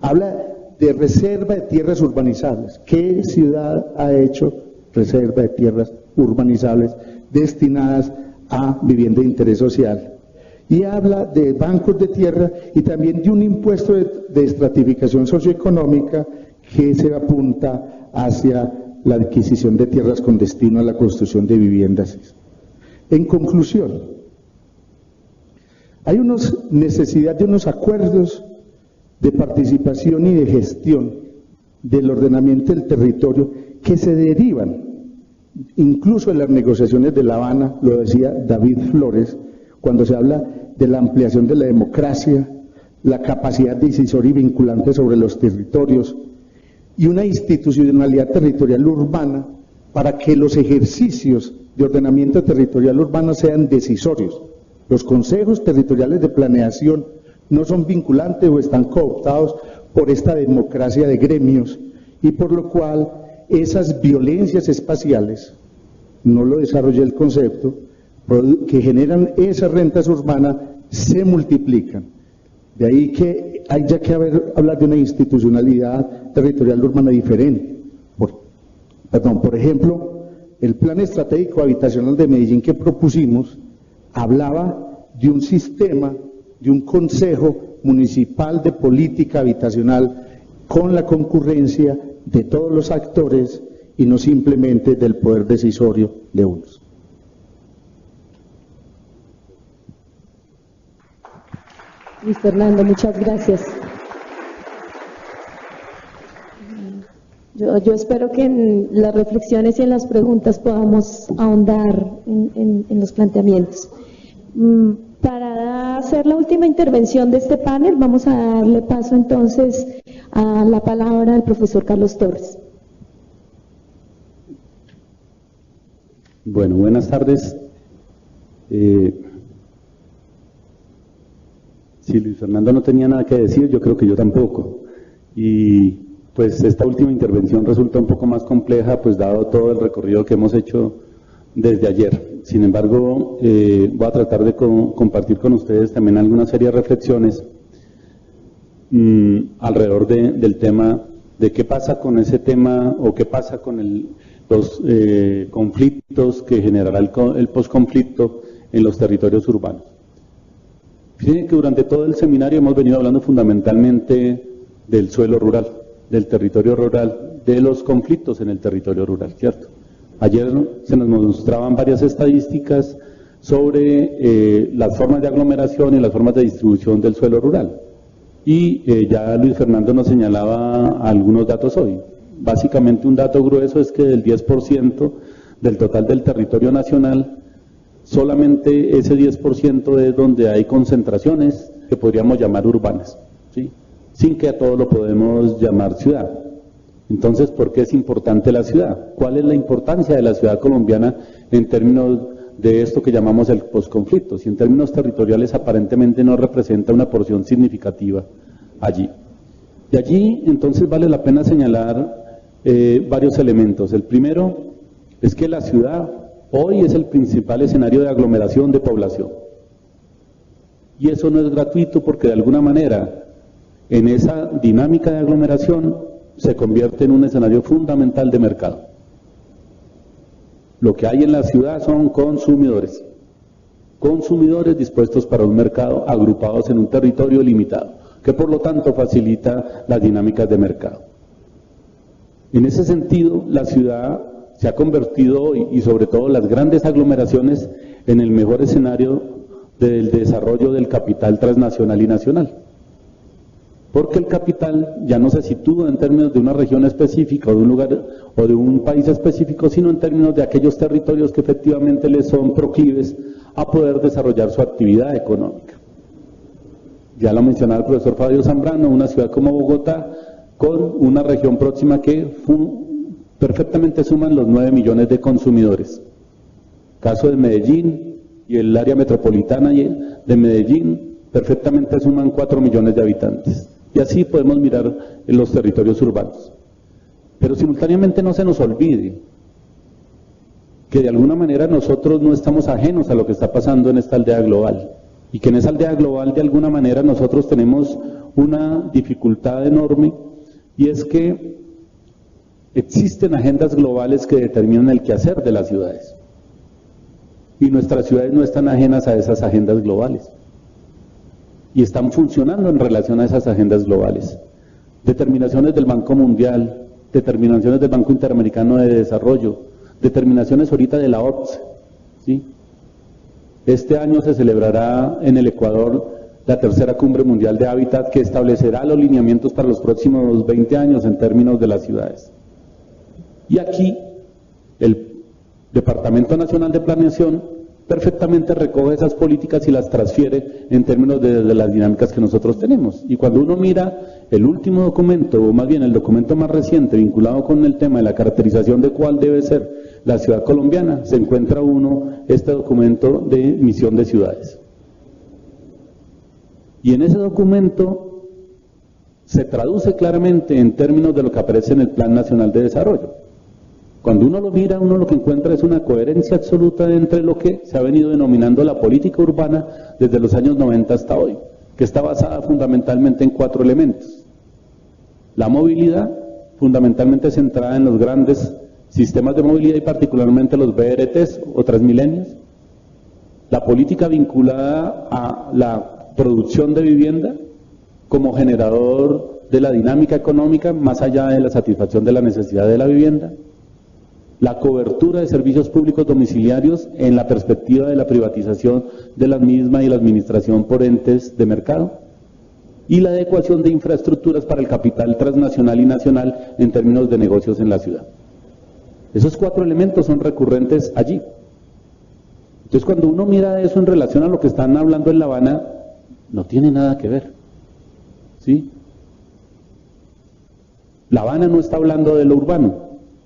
habla de reserva de tierras urbanizables. ¿Qué ciudad ha hecho reserva de tierras urbanizables destinadas a vivienda de interés social? Y habla de bancos de tierra y también de un impuesto de estratificación socioeconómica que se apunta hacia la adquisición de tierras con destino a la construcción de viviendas. En conclusión, hay necesidad de unos acuerdos de participación y de gestión del ordenamiento del territorio que se derivan incluso en las negociaciones de La Habana, lo decía David Flores, cuando se habla de la ampliación de la democracia, la capacidad decisoria y vinculante sobre los territorios y una institucionalidad territorial urbana para que los ejercicios de ordenamiento territorial urbano sean decisorios, Los consejos territoriales de planeación no son vinculantes o están cooptados por esta democracia de gremios y por lo cual esas violencias espaciales, no lo desarrollé el concepto, que generan esas rentas urbanas se multiplican. De ahí que hay ya que hablar de una institucionalidad territorial urbana diferente. Por ejemplo, el Plan Estratégico Habitacional de Medellín que propusimos hablaba de un sistema, de un consejo municipal de política habitacional con la concurrencia de todos los actores y no simplemente del poder decisorio de unos. Luis Fernando, muchas gracias. Yo espero que en las reflexiones y en las preguntas podamos ahondar en los planteamientos. Para hacer la última intervención de este panel, vamos a darle paso entonces a la palabra al profesor Carlos Torres. Bueno, buenas tardes. Si Luis Fernando no tenía nada que decir, yo creo que yo tampoco. Y pues esta última intervención resulta un poco más compleja, pues dado todo el recorrido que hemos hecho desde ayer. Sin embargo, voy a tratar de compartir con ustedes también alguna serie de reflexiones alrededor del tema de qué pasa con ese tema o qué pasa con los conflictos que generará el posconflicto en los territorios urbanos. Fíjense que durante todo el seminario hemos venido hablando fundamentalmente del suelo rural, del territorio rural, de los conflictos en el territorio rural, ¿cierto? Ayer se nos mostraban varias estadísticas sobre las formas de aglomeración y las formas de distribución del suelo rural. Y ya Luis Fernando nos señalaba algunos datos hoy. Básicamente un dato grueso es que del 10% del total del territorio nacional, solamente ese 10% es donde hay concentraciones que podríamos llamar urbanas, ¿sí? Sin que a todo lo podemos llamar ciudad. Entonces, ¿por qué es importante la ciudad? ¿Cuál es la importancia de la ciudad colombiana en términos de esto que llamamos el posconflicto? Si en términos territoriales aparentemente no representa una porción significativa allí. Y allí entonces vale la pena señalar varios elementos. El primero es que la ciudad hoy es el principal escenario de aglomeración de población. Y eso no es gratuito porque de alguna manera en esa dinámica de aglomeración se convierte en un escenario fundamental de mercado. Lo que hay en la ciudad son consumidores dispuestos para un mercado agrupados en un territorio limitado, que por lo tanto facilita las dinámicas de mercado. En ese sentido, la ciudad se ha convertido hoy, y sobre todo las grandes aglomeraciones, en el mejor escenario del desarrollo del capital transnacional y nacional. Porque el capital ya no se sitúa en términos de una región específica o de un lugar o de un país específico, sino en términos de aquellos territorios que efectivamente les son proclives a poder desarrollar su actividad económica. Ya lo mencionaba el profesor Fabio Zambrano, una ciudad como Bogotá, con una región próxima que perfectamente suman los 9 millones de consumidores. Caso de Medellín y el área metropolitana de Medellín, perfectamente suman 4 millones de habitantes. Y así podemos mirar en los territorios urbanos. Pero simultáneamente no se nos olvide que de alguna manera nosotros no estamos ajenos a lo que está pasando en esta aldea global. Y que en esa aldea global de alguna manera nosotros tenemos una dificultad enorme, y es que existen agendas globales que determinan el quehacer de las ciudades. Y nuestras ciudades no están ajenas a esas agendas globales. Y están funcionando en relación a esas agendas globales. Determinaciones del Banco Mundial, determinaciones del Banco Interamericano de Desarrollo, determinaciones ahorita de la OCDE, ¿sí? Este año se celebrará en el Ecuador la tercera Cumbre Mundial de Hábitat, que establecerá los lineamientos para los próximos 20 años en términos de las ciudades. Y aquí el Departamento Nacional de Planeación perfectamente recoge esas políticas y las transfiere en términos de las dinámicas que nosotros tenemos. Y cuando uno mira el último documento, o más bien el documento más reciente vinculado con el tema de la caracterización de cuál debe ser la ciudad colombiana, se encuentra uno este documento de misión de ciudades. Y en ese documento se traduce claramente en términos de lo que aparece en el Plan Nacional de Desarrollo. Cuando uno lo mira, uno lo que encuentra es una coherencia absoluta entre lo que se ha venido denominando la política urbana desde los años 90 hasta hoy, que está basada fundamentalmente en 4 elementos. La movilidad, fundamentalmente centrada en los grandes sistemas de movilidad y particularmente los BRTs o Transmilenios. La política vinculada a la producción de vivienda como generador de la dinámica económica más allá de la satisfacción de la necesidad de la vivienda. La cobertura de servicios públicos domiciliarios en la perspectiva de la privatización de la misma y la administración por entes de mercado. Y la adecuación de infraestructuras para el capital transnacional y nacional en términos de negocios en la ciudad. Esos 4 elementos son recurrentes allí. Entonces, cuando uno mira eso en relación a lo que están hablando en La Habana, no tiene nada que ver. ¿Sí? La Habana no está hablando de lo urbano,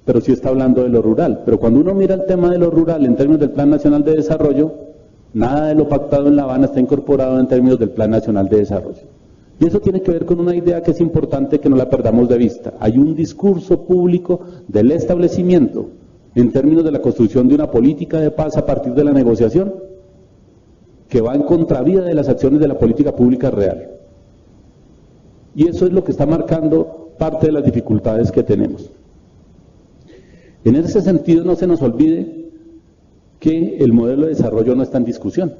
pero sí está hablando de lo rural. Pero cuando uno mira el tema de lo rural en términos del Plan Nacional de Desarrollo, nada de lo pactado en La Habana está incorporado en términos del Plan Nacional de Desarrollo. Y eso tiene que ver con una idea que es importante que no la perdamos de vista. Hay un discurso público del establecimiento en términos de la construcción de una política de paz a partir de la negociación que va en contravía de las acciones de la política pública real. Y eso es lo que está marcando parte de las dificultades que tenemos. En ese sentido, no se nos olvide que el modelo de desarrollo no está en discusión.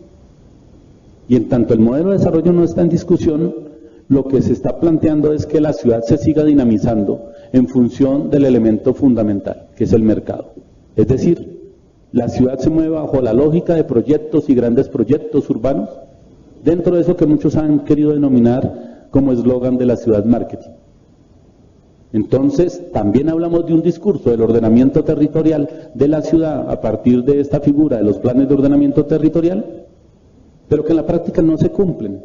Y en tanto el modelo de desarrollo no está en discusión, lo que se está planteando es que la ciudad se siga dinamizando en función del elemento fundamental, que es el mercado. Es decir, la ciudad se mueve bajo la lógica de proyectos y grandes proyectos urbanos, dentro de eso que muchos han querido denominar como eslogan de la ciudad marketing. Entonces, también hablamos de un discurso del ordenamiento territorial de la ciudad a partir de esta figura de los planes de ordenamiento territorial, pero que en la práctica no se cumplen.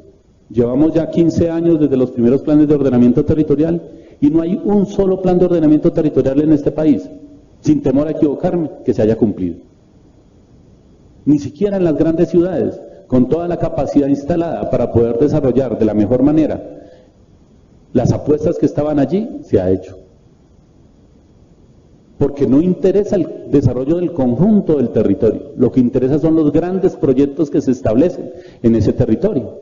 Llevamos ya 15 años desde los primeros planes de ordenamiento territorial y no hay un solo plan de ordenamiento territorial en este país, sin temor a equivocarme, que se haya cumplido. Ni siquiera en las grandes ciudades, con toda la capacidad instalada para poder desarrollar de la mejor manera las apuestas que estaban allí, se ha hecho. Porque no interesa el desarrollo del conjunto del territorio, lo que interesa son los grandes proyectos que se establecen en ese territorio.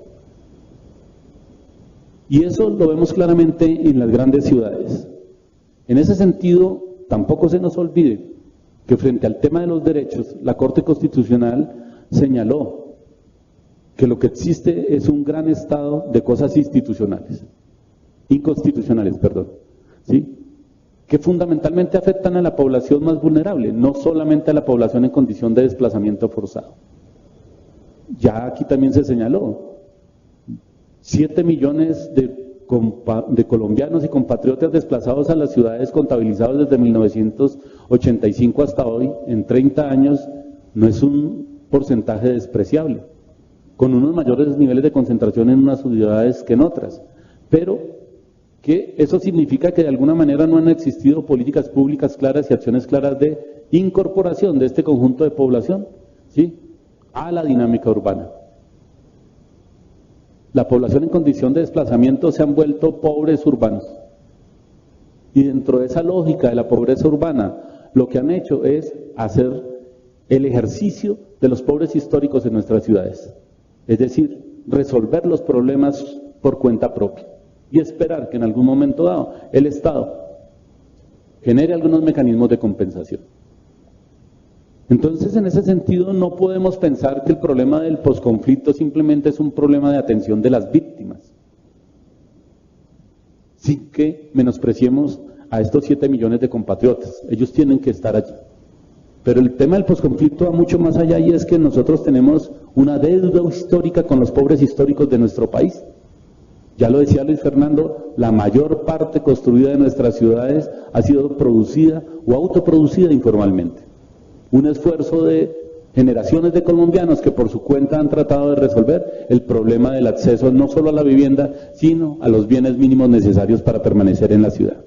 Y eso lo vemos claramente en las grandes ciudades. En ese sentido, tampoco se nos olvide que frente al tema de los derechos, la Corte Constitucional señaló que lo que existe es un gran estado de cosas inconstitucionales, ¿sí? Que fundamentalmente afectan a la población más vulnerable, no solamente a la población en condición de desplazamiento forzado. Ya aquí también se señaló, 7 millones de colombianos y compatriotas desplazados a las ciudades contabilizados desde 1985 hasta hoy, en 30 años, no es un porcentaje despreciable, con unos mayores niveles de concentración en unas ciudades que en otras, pero que eso significa que de alguna manera no han existido políticas públicas claras y acciones claras de incorporación de este conjunto de población, ¿sí?, a la dinámica urbana. La población en condición de desplazamiento se han vuelto pobres urbanos. Y dentro de esa lógica de la pobreza urbana, lo que han hecho es hacer el ejercicio de los pobres históricos en nuestras ciudades. Es decir, resolver los problemas por cuenta propia y esperar que en algún momento dado el Estado genere algunos mecanismos de compensación. Entonces, en ese sentido, no podemos pensar que el problema del posconflicto simplemente es un problema de atención de las víctimas, sin que menospreciemos a estos 7 millones de compatriotas. Ellos tienen que estar allí. Pero el tema del posconflicto va mucho más allá, y es que nosotros tenemos una deuda histórica con los pobres históricos de nuestro país. Ya lo decía Luis Fernando, la mayor parte construida de nuestras ciudades ha sido producida o autoproducida informalmente. Un esfuerzo de generaciones de colombianos que por su cuenta han tratado de resolver el problema del acceso no solo a la vivienda, sino a los bienes mínimos necesarios para permanecer en la ciudad.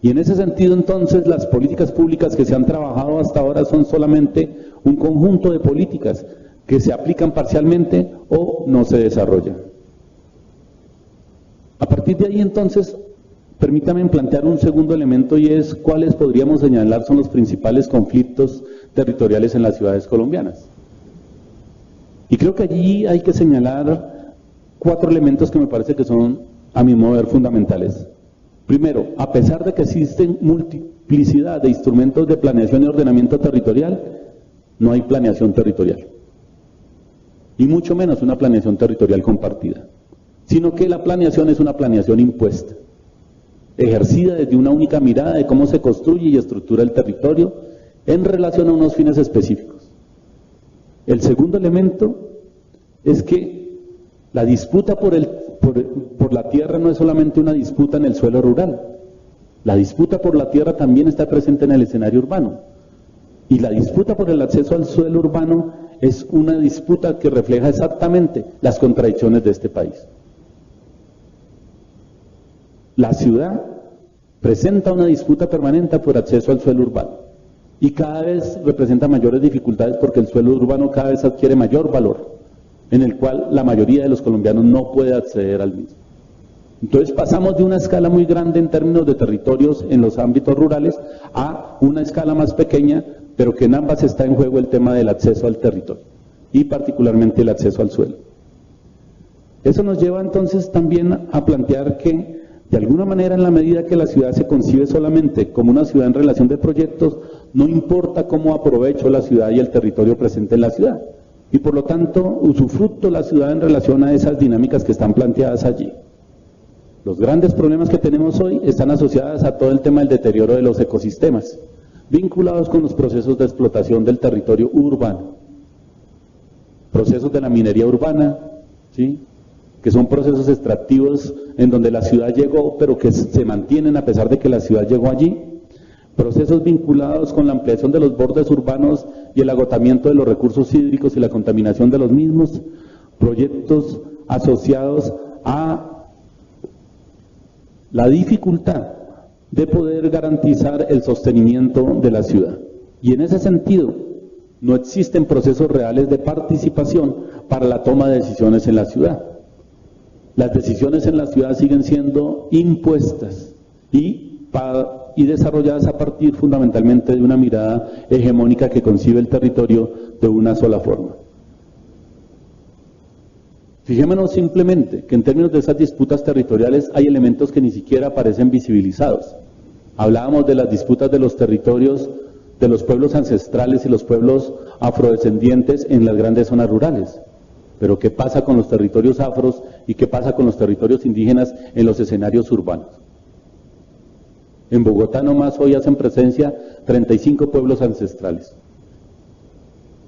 Y en ese sentido, entonces, las políticas públicas que se han trabajado hasta ahora son solamente un conjunto de políticas que se aplican parcialmente o no se desarrollan. A partir de ahí entonces, permítame plantear un segundo elemento y es cuáles podríamos señalar son los principales conflictos territoriales en las ciudades colombianas. Y creo que allí hay que señalar 4 elementos que me parece que son, a mi modo de ver, fundamentales. Primero, a pesar de que existen multiplicidad de instrumentos de planeación y ordenamiento territorial, no hay planeación territorial. Y mucho menos una planeación territorial compartida. Sino que la planeación es una planeación impuesta, ejercida desde una única mirada de cómo se construye y estructura el territorio en relación a unos fines específicos. El segundo elemento es que la disputa por la tierra no es solamente una disputa en el suelo rural. La disputa por la tierra también está presente en el escenario urbano. Y la disputa por el acceso al suelo urbano es una disputa que refleja exactamente las contradicciones de este país. La ciudad presenta una disputa permanente por acceso al suelo urbano y cada vez representa mayores dificultades porque el suelo urbano cada vez adquiere mayor valor, en el cual la mayoría de los colombianos no puede acceder al mismo. Entonces pasamos de una escala muy grande en términos de territorios en los ámbitos rurales a una escala más pequeña, pero que en ambas está en juego el tema del acceso al territorio y particularmente el acceso al suelo. Eso nos lleva entonces también a plantear que de alguna manera, en la medida que la ciudad se concibe solamente como una ciudad en relación de proyectos, no importa cómo aprovecho la ciudad y el territorio presente en la ciudad. Y por lo tanto, usufructo la ciudad en relación a esas dinámicas que están planteadas allí. Los grandes problemas que tenemos hoy están asociados a todo el tema del deterioro de los ecosistemas, vinculados con los procesos de explotación del territorio urbano. Procesos de la minería urbana, ¿sí?, que son procesos extractivos en donde la ciudad llegó, pero que se mantienen a pesar de que la ciudad llegó allí. Procesos vinculados con la ampliación de los bordes urbanos y el agotamiento de los recursos hídricos y la contaminación de los mismos. Proyectos asociados a la dificultad de poder garantizar el sostenimiento de la ciudad. Y en ese sentido, no existen procesos reales de participación para la toma de decisiones en la ciudad. Las decisiones en la ciudad siguen siendo impuestas y desarrolladas a partir fundamentalmente de una mirada hegemónica que concibe el territorio de una sola forma. Fijémonos simplemente que en términos de esas disputas territoriales hay elementos que ni siquiera aparecen visibilizados. Hablábamos de las disputas de los territorios de los pueblos ancestrales y los pueblos afrodescendientes en las grandes zonas rurales. Pero ¿qué pasa con los territorios afros y qué pasa con los territorios indígenas en los escenarios urbanos? En Bogotá nomás hoy hacen presencia 35 pueblos ancestrales.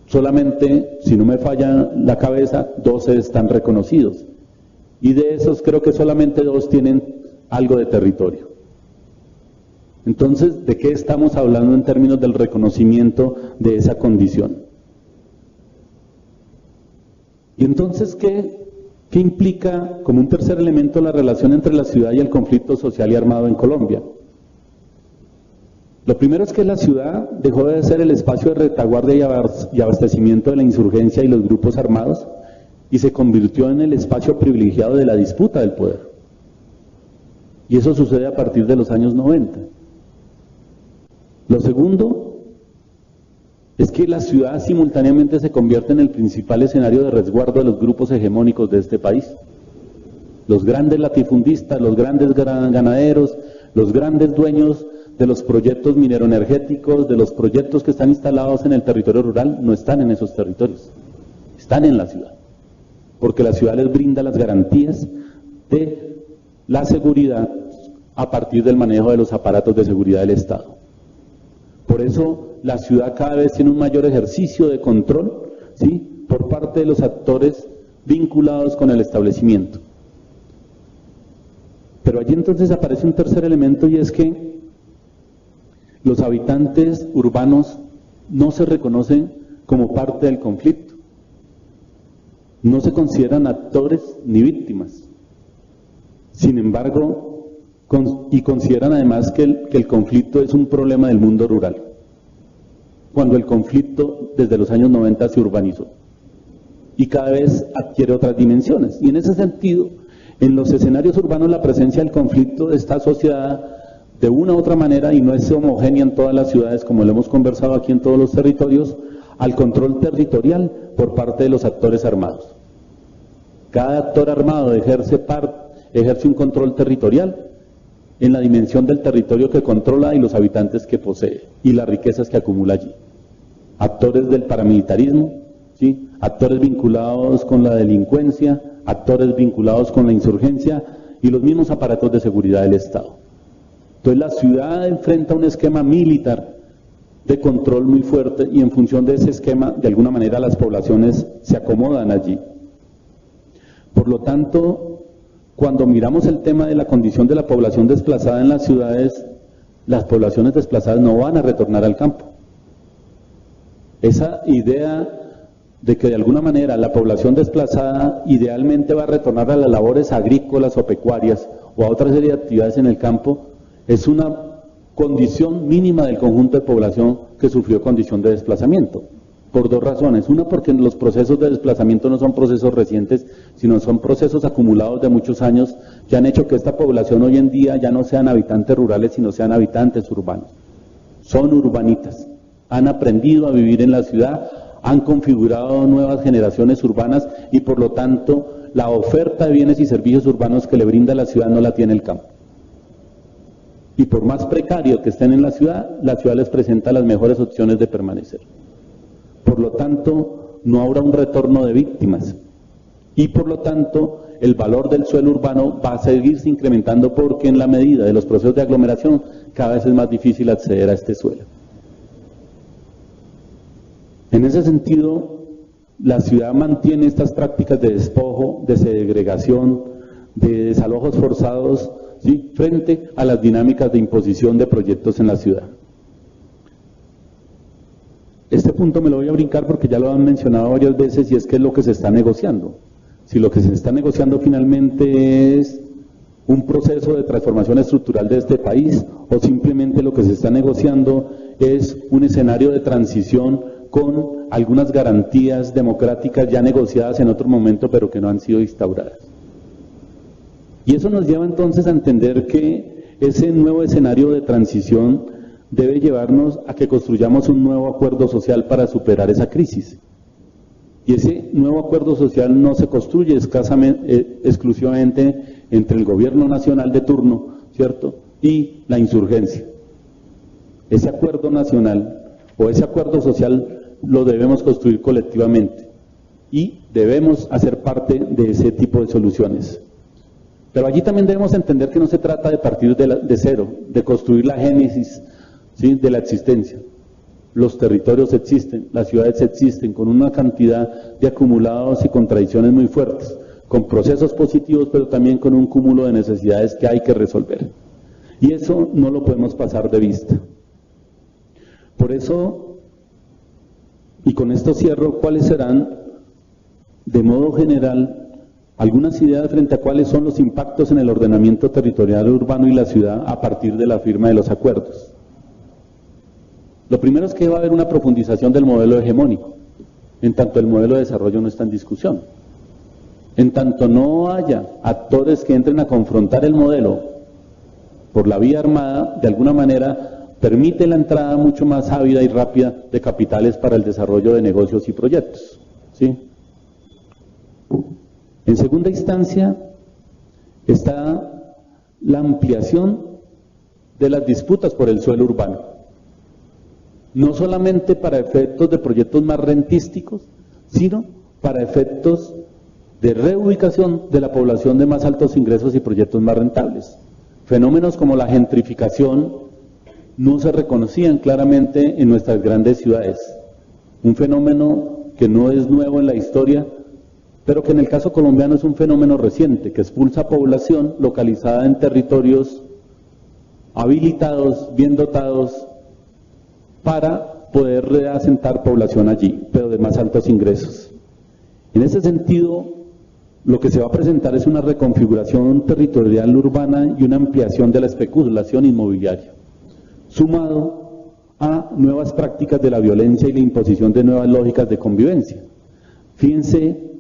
Solamente, si no me falla la cabeza, 12 están reconocidos. Y de esos creo que solamente 2 tienen algo de territorio. Entonces, ¿de qué estamos hablando en términos del reconocimiento de esa condición? Y entonces, ¿qué implica como un tercer elemento la relación entre la ciudad y el conflicto social y armado en Colombia? Lo primero es que la ciudad dejó de ser el espacio de retaguardia y abastecimiento de la insurgencia y los grupos armados y se convirtió en el espacio privilegiado de la disputa del poder. Y eso sucede a partir de los años 90. Lo segundo es que la ciudad simultáneamente se convierte en el principal escenario de resguardo de los grupos hegemónicos de este país. Los grandes latifundistas, los grandes ganaderos, los grandes dueños de los proyectos mineroenergéticos, de los proyectos que están instalados en el territorio rural, no están en esos territorios, están en la ciudad. Porque la ciudad les brinda las garantías de la seguridad a partir del manejo de los aparatos de seguridad del Estado. Por eso la ciudad cada vez tiene un mayor ejercicio de control, ¿sí?, por parte de los actores vinculados con el establecimiento. Pero allí entonces aparece un tercer elemento y es que los habitantes urbanos no se reconocen como parte del conflicto. No se consideran actores ni víctimas. Sin embargo, y consideran además que el conflicto es un problema del mundo rural, cuando el conflicto desde los años 90 se urbanizó y cada vez adquiere otras dimensiones. Y en ese sentido, En los escenarios urbanos la presencia del conflicto está asociada de una u otra manera, y no es homogénea en todas las ciudades, como lo hemos conversado aquí en todos los territorios, al control territorial por parte de los actores armados. Cada actor armado ejerce un control territorial en la dimensión del territorio que controla y los habitantes que posee y las riquezas que acumula allí. Actores del paramilitarismo, ¿sí? Actores vinculados con la delincuencia, actores vinculados con la insurgencia y los mismos aparatos de seguridad del Estado. Entonces la ciudad enfrenta un esquema militar de control muy fuerte, y en función de ese esquema, de alguna manera las poblaciones se acomodan allí. Por lo tanto, cuando miramos el tema de la condición de la población desplazada en las ciudades, las poblaciones desplazadas no van a retornar al campo. Esa idea de que de alguna manera la población desplazada idealmente va a retornar a las labores agrícolas o pecuarias o a otra serie de actividades en el campo, es una condición mínima del conjunto de población que sufrió condición de desplazamiento, por dos razones. Una, porque los procesos de desplazamiento no son procesos recientes, sino son procesos acumulados de muchos años que han hecho que esta población hoy en día ya no sean habitantes rurales, sino sean habitantes urbanos. Son urbanitas, han aprendido a vivir en la ciudad, han configurado nuevas generaciones urbanas y por lo tanto la oferta de bienes y servicios urbanos que le brinda la ciudad no la tiene el campo. Y por más precario que estén en la ciudad les presenta las mejores opciones de permanecer. Por lo tanto, no habrá un retorno de víctimas. Y por lo tanto, el valor del suelo urbano va a seguirse incrementando porque en la medida de los procesos de aglomeración, cada vez es más difícil acceder a este suelo. En ese sentido, la ciudad mantiene estas prácticas de despojo, de segregación, de desalojos forzados, ¿sí?, frente a las dinámicas de imposición de proyectos en la ciudad. Este punto me lo voy a brincar porque ya lo han mencionado varias veces, y es que es lo que se está negociando. Si lo que se está negociando finalmente es un proceso de transformación estructural de este país, o simplemente lo que se está negociando es un escenario de transición con algunas garantías democráticas ya negociadas en otro momento, pero que no han sido instauradas. Y eso nos lleva entonces a entender que ese nuevo escenario de transición debe llevarnos a que construyamos un nuevo acuerdo social para superar esa crisis. Y ese nuevo acuerdo social no se construye exclusivamente entre el gobierno nacional de turno, ¿cierto?, y la insurgencia. Ese acuerdo nacional o ese acuerdo social lo debemos construir colectivamente y debemos hacer parte de ese tipo de soluciones. Pero allí también debemos entender que no se trata de partir de cero, de construir la génesis, ¿sí?, de la existencia. Los territorios existen, las ciudades existen, con una cantidad de acumulados y contradicciones muy fuertes, con procesos positivos, pero también con un cúmulo de necesidades que hay que resolver. Y eso no lo podemos pasar de vista. Por eso, y con esto cierro, ¿cuáles serán, de modo general, algunas ideas frente a cuáles son los impactos en el ordenamiento territorial urbano y la ciudad a partir de la firma de los acuerdos? Lo primero es que va a haber una profundización del modelo hegemónico, en tanto el modelo de desarrollo no está en discusión. En tanto no haya actores que entren a confrontar el modelo por la vía armada, de alguna manera permite la entrada mucho más ávida y rápida de capitales para el desarrollo de negocios y proyectos, ¿sí? En segunda instancia está la ampliación de las disputas por el suelo urbano, no solamente para efectos de proyectos más rentísticos, sino para efectos de reubicación de la población de más altos ingresos y proyectos más rentables. Fenómenos como la gentrificación no se reconocían claramente en nuestras grandes ciudades, un fenómeno que no es nuevo en la historia, pero que en el caso colombiano es un fenómeno reciente, que expulsa población localizada en territorios habilitados, bien dotados, para poder reasentar población allí, pero de más altos ingresos. En ese sentido, lo que se va a presentar es una reconfiguración territorial urbana y una ampliación de la especulación inmobiliaria, sumado a nuevas prácticas de la violencia y la imposición de nuevas lógicas de convivencia. Fíjense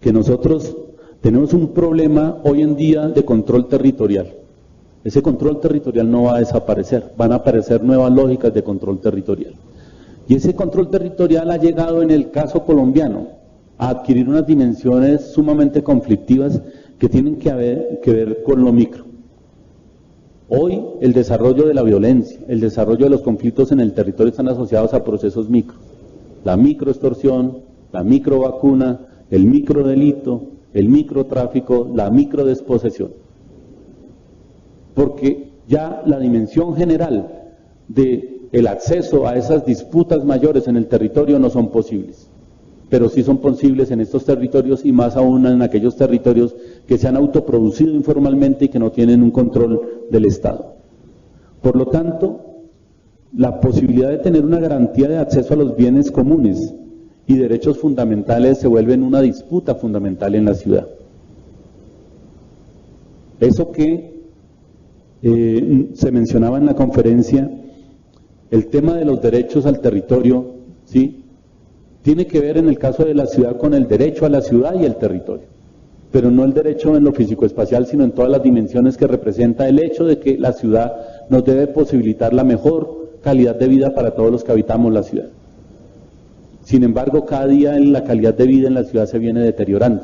que nosotros Tenemos un problema hoy en día de control territorial. Ese control territorial no va a desaparecer, van a aparecer nuevas lógicas de control territorial. Y ese control territorial ha llegado en el caso colombiano a adquirir unas dimensiones sumamente conflictivas que tienen que ver con lo micro. Hoy el desarrollo de la violencia, el desarrollo de los conflictos en el territorio están asociados a procesos micro. La microextorsión, la microvacuna, el microdelito, el microtráfico, la microdesposesión. Porque ya la dimensión general del acceso a esas disputas mayores en el territorio no son posibles. Pero sí son posibles en estos territorios y más aún en aquellos territorios que se han autoproducido informalmente y que no tienen un control del Estado. Por lo tanto, la posibilidad de tener una garantía de acceso a los bienes comunes y derechos fundamentales se vuelven una disputa fundamental en la ciudad. Eso que se mencionaba en la conferencia, el tema de los derechos al territorio, ¿sí?, tiene que ver en el caso de la ciudad con el derecho a la ciudad y el territorio, pero no el derecho en lo físico-espacial, sino en todas las dimensiones que representa el hecho de que la ciudad nos debe posibilitar la mejor calidad de vida para todos los que habitamos la ciudad. Sin embargo, cada día la calidad de vida en la ciudad se viene deteriorando,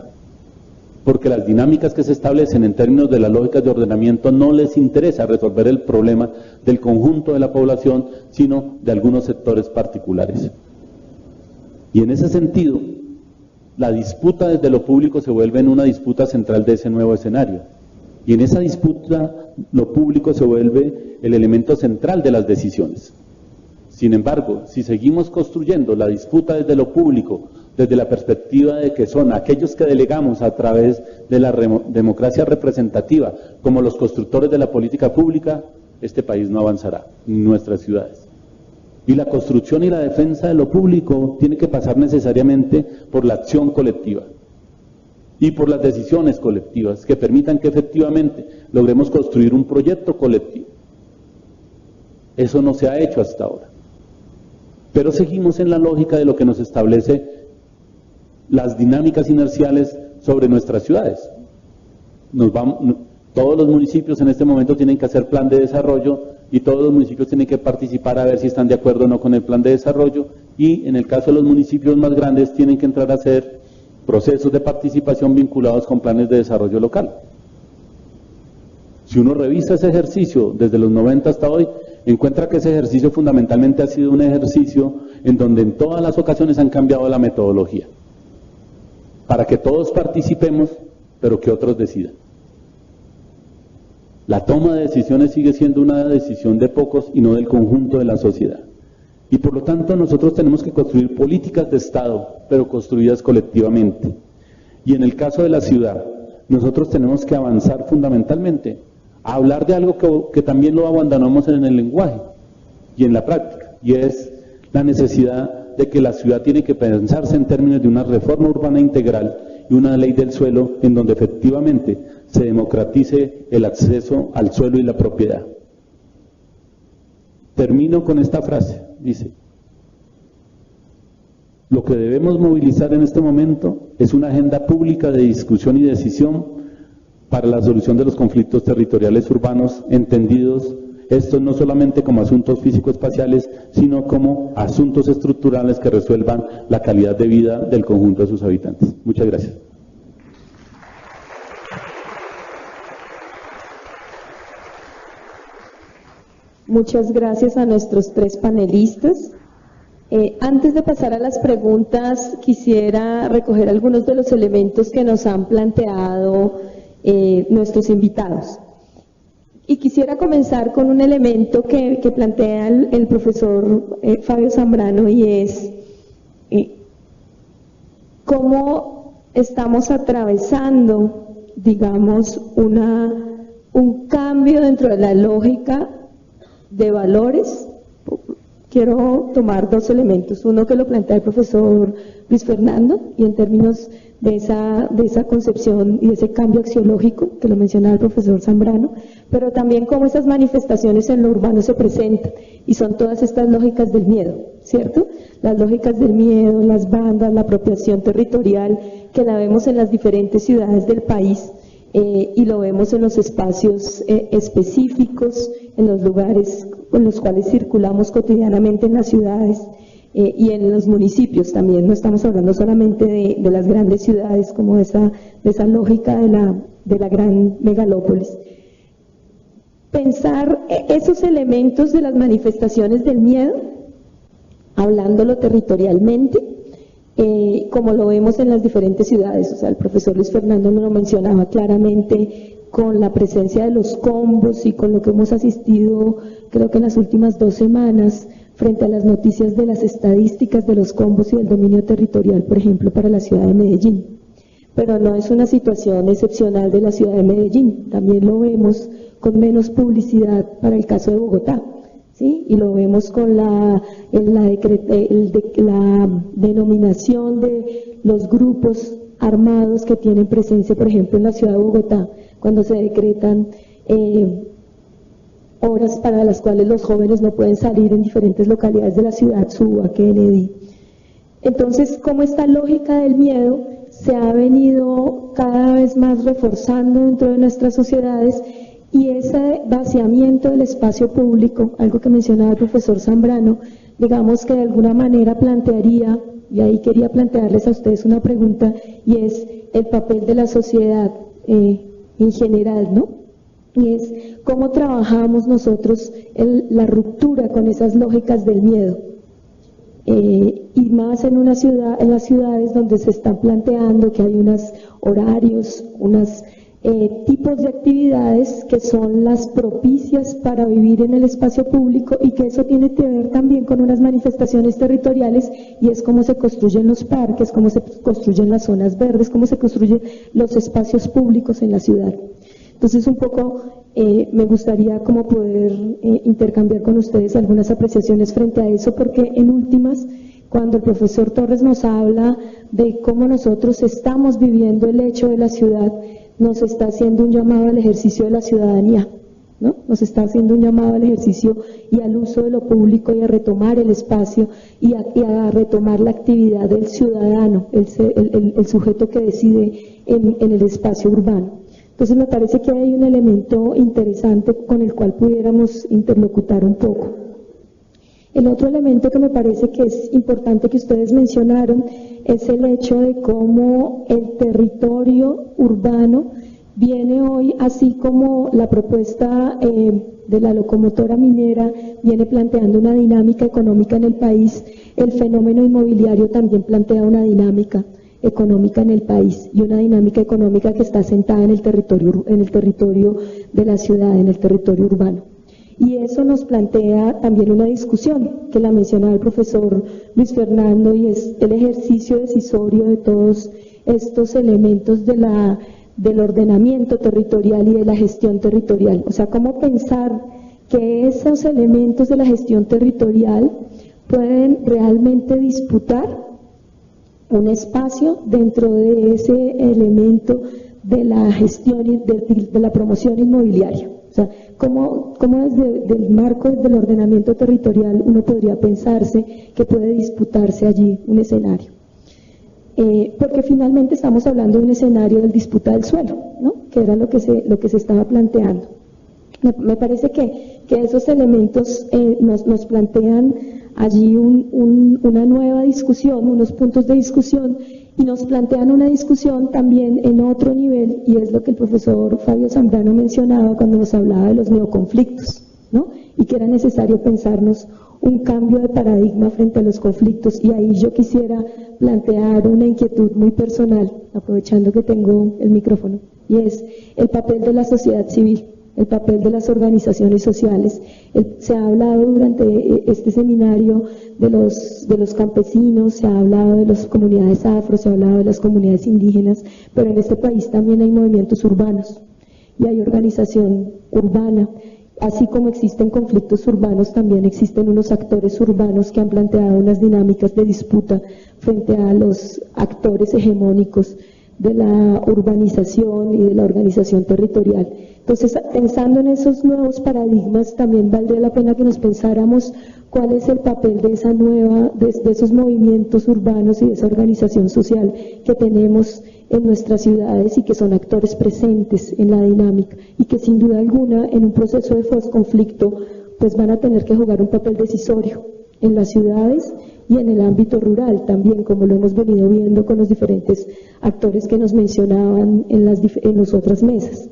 porque las dinámicas que se establecen en términos de las lógicas de ordenamiento no les interesa resolver el problema del conjunto de la población, sino de algunos sectores particulares. Y en ese sentido, la disputa desde lo público se vuelve en una disputa central de ese nuevo escenario. Y en esa disputa, lo público se vuelve el elemento central de las decisiones. Sin embargo, si seguimos construyendo la disputa desde lo público, desde la perspectiva de que son aquellos que delegamos a través de la democracia representativa, como los constructores de la política pública, este país no avanzará, ni nuestras ciudades. Y la construcción y la defensa de lo público tiene que pasar necesariamente por la acción colectiva y por las decisiones colectivas que permitan que efectivamente logremos construir un proyecto colectivo. Eso no se ha hecho hasta ahora. Pero seguimos en la lógica de lo que nos establece las dinámicas inerciales sobre nuestras ciudades. Todos los municipios en este momento tienen que hacer plan de desarrollo y todos los municipios tienen que participar a ver si están de acuerdo o no con el plan de desarrollo, y en el caso de los municipios más grandes tienen que entrar a hacer procesos de participación vinculados con planes de desarrollo local. Si uno revisa ese ejercicio desde los 90 hasta hoy, encuentra que ese ejercicio fundamentalmente ha sido un ejercicio en donde en todas las ocasiones han cambiado la metodología, para que todos participemos, pero que otros decidan. La toma de decisiones sigue siendo una decisión de pocos y no del conjunto de la sociedad. Y por lo tanto nosotros tenemos que construir políticas de Estado, pero construidas colectivamente. Y en el caso de la ciudad, nosotros tenemos que avanzar fundamentalmente a hablar de algo que también lo abandonamos en el lenguaje y en la práctica, y es la necesidad de que la ciudad tiene que pensarse en términos de una reforma urbana integral y una ley del suelo en donde efectivamente se democratice el acceso al suelo y la propiedad. Termino con esta frase, dice: lo que debemos movilizar en este momento es una agenda pública de discusión y decisión para la solución de los conflictos territoriales urbanos, entendidos estos no solamente como asuntos físico-espaciales, sino como asuntos estructurales que resuelvan la calidad de vida del conjunto de sus habitantes. Muchas gracias. Muchas gracias a nuestros tres panelistas. Antes de pasar a las preguntas, quisiera recoger algunos de los elementos que nos han planteado nuestros invitados. Y quisiera comenzar con un elemento que plantea el profesor Fabio Zambrano, y es cómo estamos atravesando, digamos, un cambio dentro de la lógica de valores. Quiero tomar dos elementos, uno que lo plantea el profesor Luis Fernando, y en términos de esa concepción y de ese cambio axiológico que lo mencionaba el profesor Zambrano, pero también cómo esas manifestaciones en lo urbano se presentan, y son todas estas lógicas del miedo, ¿cierto? Las lógicas del miedo, las bandas, la apropiación territorial, que la vemos en las diferentes ciudades del país, y lo vemos en los espacios específicos, en los lugares con los cuales circulamos cotidianamente en las ciudades y en los municipios también. No estamos hablando solamente de las grandes ciudades, como de esa lógica de la gran megalópolis. Pensar esos elementos de las manifestaciones del miedo, hablándolo territorialmente, como lo vemos en las diferentes ciudades. O sea, el profesor Luis Fernando nos lo mencionaba claramente con la presencia de los combos y con lo que hemos asistido, creo que en las últimas 2 semanas, frente a las noticias de las estadísticas de los combos y del dominio territorial, por ejemplo, para la ciudad de Medellín. Pero no es una situación excepcional de la ciudad de Medellín, también lo vemos con menos publicidad para el caso de Bogotá. ¿Sí? Y lo vemos con la denominación de los grupos armados que tienen presencia, por ejemplo, en la ciudad de Bogotá, cuando se decretan horas para las cuales los jóvenes no pueden salir en diferentes localidades de la ciudad, Suba, Kennedy. Entonces, cómo esta lógica del miedo se ha venido cada vez más reforzando dentro de nuestras sociedades, y ese vaciamiento del espacio público, algo que mencionaba el profesor Zambrano, digamos que de alguna manera plantearía, y ahí quería plantearles a ustedes una pregunta, y es el papel de la sociedad en general, ¿no? Y es cómo trabajamos nosotros la ruptura con esas lógicas del miedo. Y más en las ciudades donde se están planteando que hay unos horarios, unos tipos de actividades que son las propicias para vivir en el espacio público, y que eso tiene que ver también con unas manifestaciones territoriales, y es cómo se construyen los parques, cómo se construyen las zonas verdes, cómo se construyen los espacios públicos en la ciudad. Entonces, un poco me gustaría como poder intercambiar con ustedes algunas apreciaciones frente a eso, porque en últimas, cuando el profesor Torres nos habla de cómo nosotros estamos viviendo el hecho de la ciudad, nos está haciendo un llamado al ejercicio de la ciudadanía, ¿no? Nos está haciendo un llamado al ejercicio y al uso de lo público, y a retomar el espacio y a retomar la actividad del ciudadano, el sujeto que decide en el espacio urbano. Entonces me parece que hay un elemento interesante con el cual pudiéramos interlocutar un poco. El otro elemento que me parece que es importante que ustedes mencionaron es el hecho de cómo el territorio urbano viene hoy, así como la propuesta de la locomotora minera viene planteando una dinámica económica en el país, el fenómeno inmobiliario también plantea una dinámica económica en el país, y una dinámica económica que está asentada en el territorio de la ciudad, en el territorio urbano. Y eso nos plantea también una discusión que la mencionaba el profesor Luis Fernando, y es el ejercicio decisorio de todos estos elementos del ordenamiento territorial y de la gestión territorial. O sea, cómo pensar que esos elementos de la gestión territorial pueden realmente disputar un espacio dentro de ese elemento de la gestión y de la promoción inmobiliaria. O sea, ¿cómo desde el marco del ordenamiento territorial uno podría pensarse que puede disputarse allí un escenario? Porque finalmente estamos hablando de un escenario de disputa del suelo, ¿no? Que era lo que se estaba planteando. Me parece que esos elementos nos plantean allí una nueva discusión, unos puntos de discusión, y nos plantean una discusión también en otro nivel, y es lo que el profesor Fabio Zambrano mencionaba cuando nos hablaba de los neoconflictos, ¿no? Y que era necesario pensarnos un cambio de paradigma frente a los conflictos. Y ahí yo quisiera plantear una inquietud muy personal, aprovechando que tengo el micrófono, y es el papel de la sociedad civil, el papel de las organizaciones sociales. Se ha hablado durante este seminario de los campesinos, se ha hablado de las comunidades afro, se ha hablado de las comunidades indígenas, pero en este país también hay movimientos urbanos y hay organización urbana. Así como existen conflictos urbanos, también existen unos actores urbanos que han planteado unas dinámicas de disputa frente a los actores hegemónicos de la urbanización y de la organización territorial. Entonces, pensando en esos nuevos paradigmas, también valdría la pena que nos pensáramos cuál es el papel de esa nueva, de esos movimientos urbanos y de esa organización social que tenemos en nuestras ciudades y que son actores presentes en la dinámica y que sin duda alguna en un proceso de posconflicto pues van a tener que jugar un papel decisorio en las ciudades y en el ámbito rural también, como lo hemos venido viendo con los diferentes actores que nos mencionaban en las otras mesas.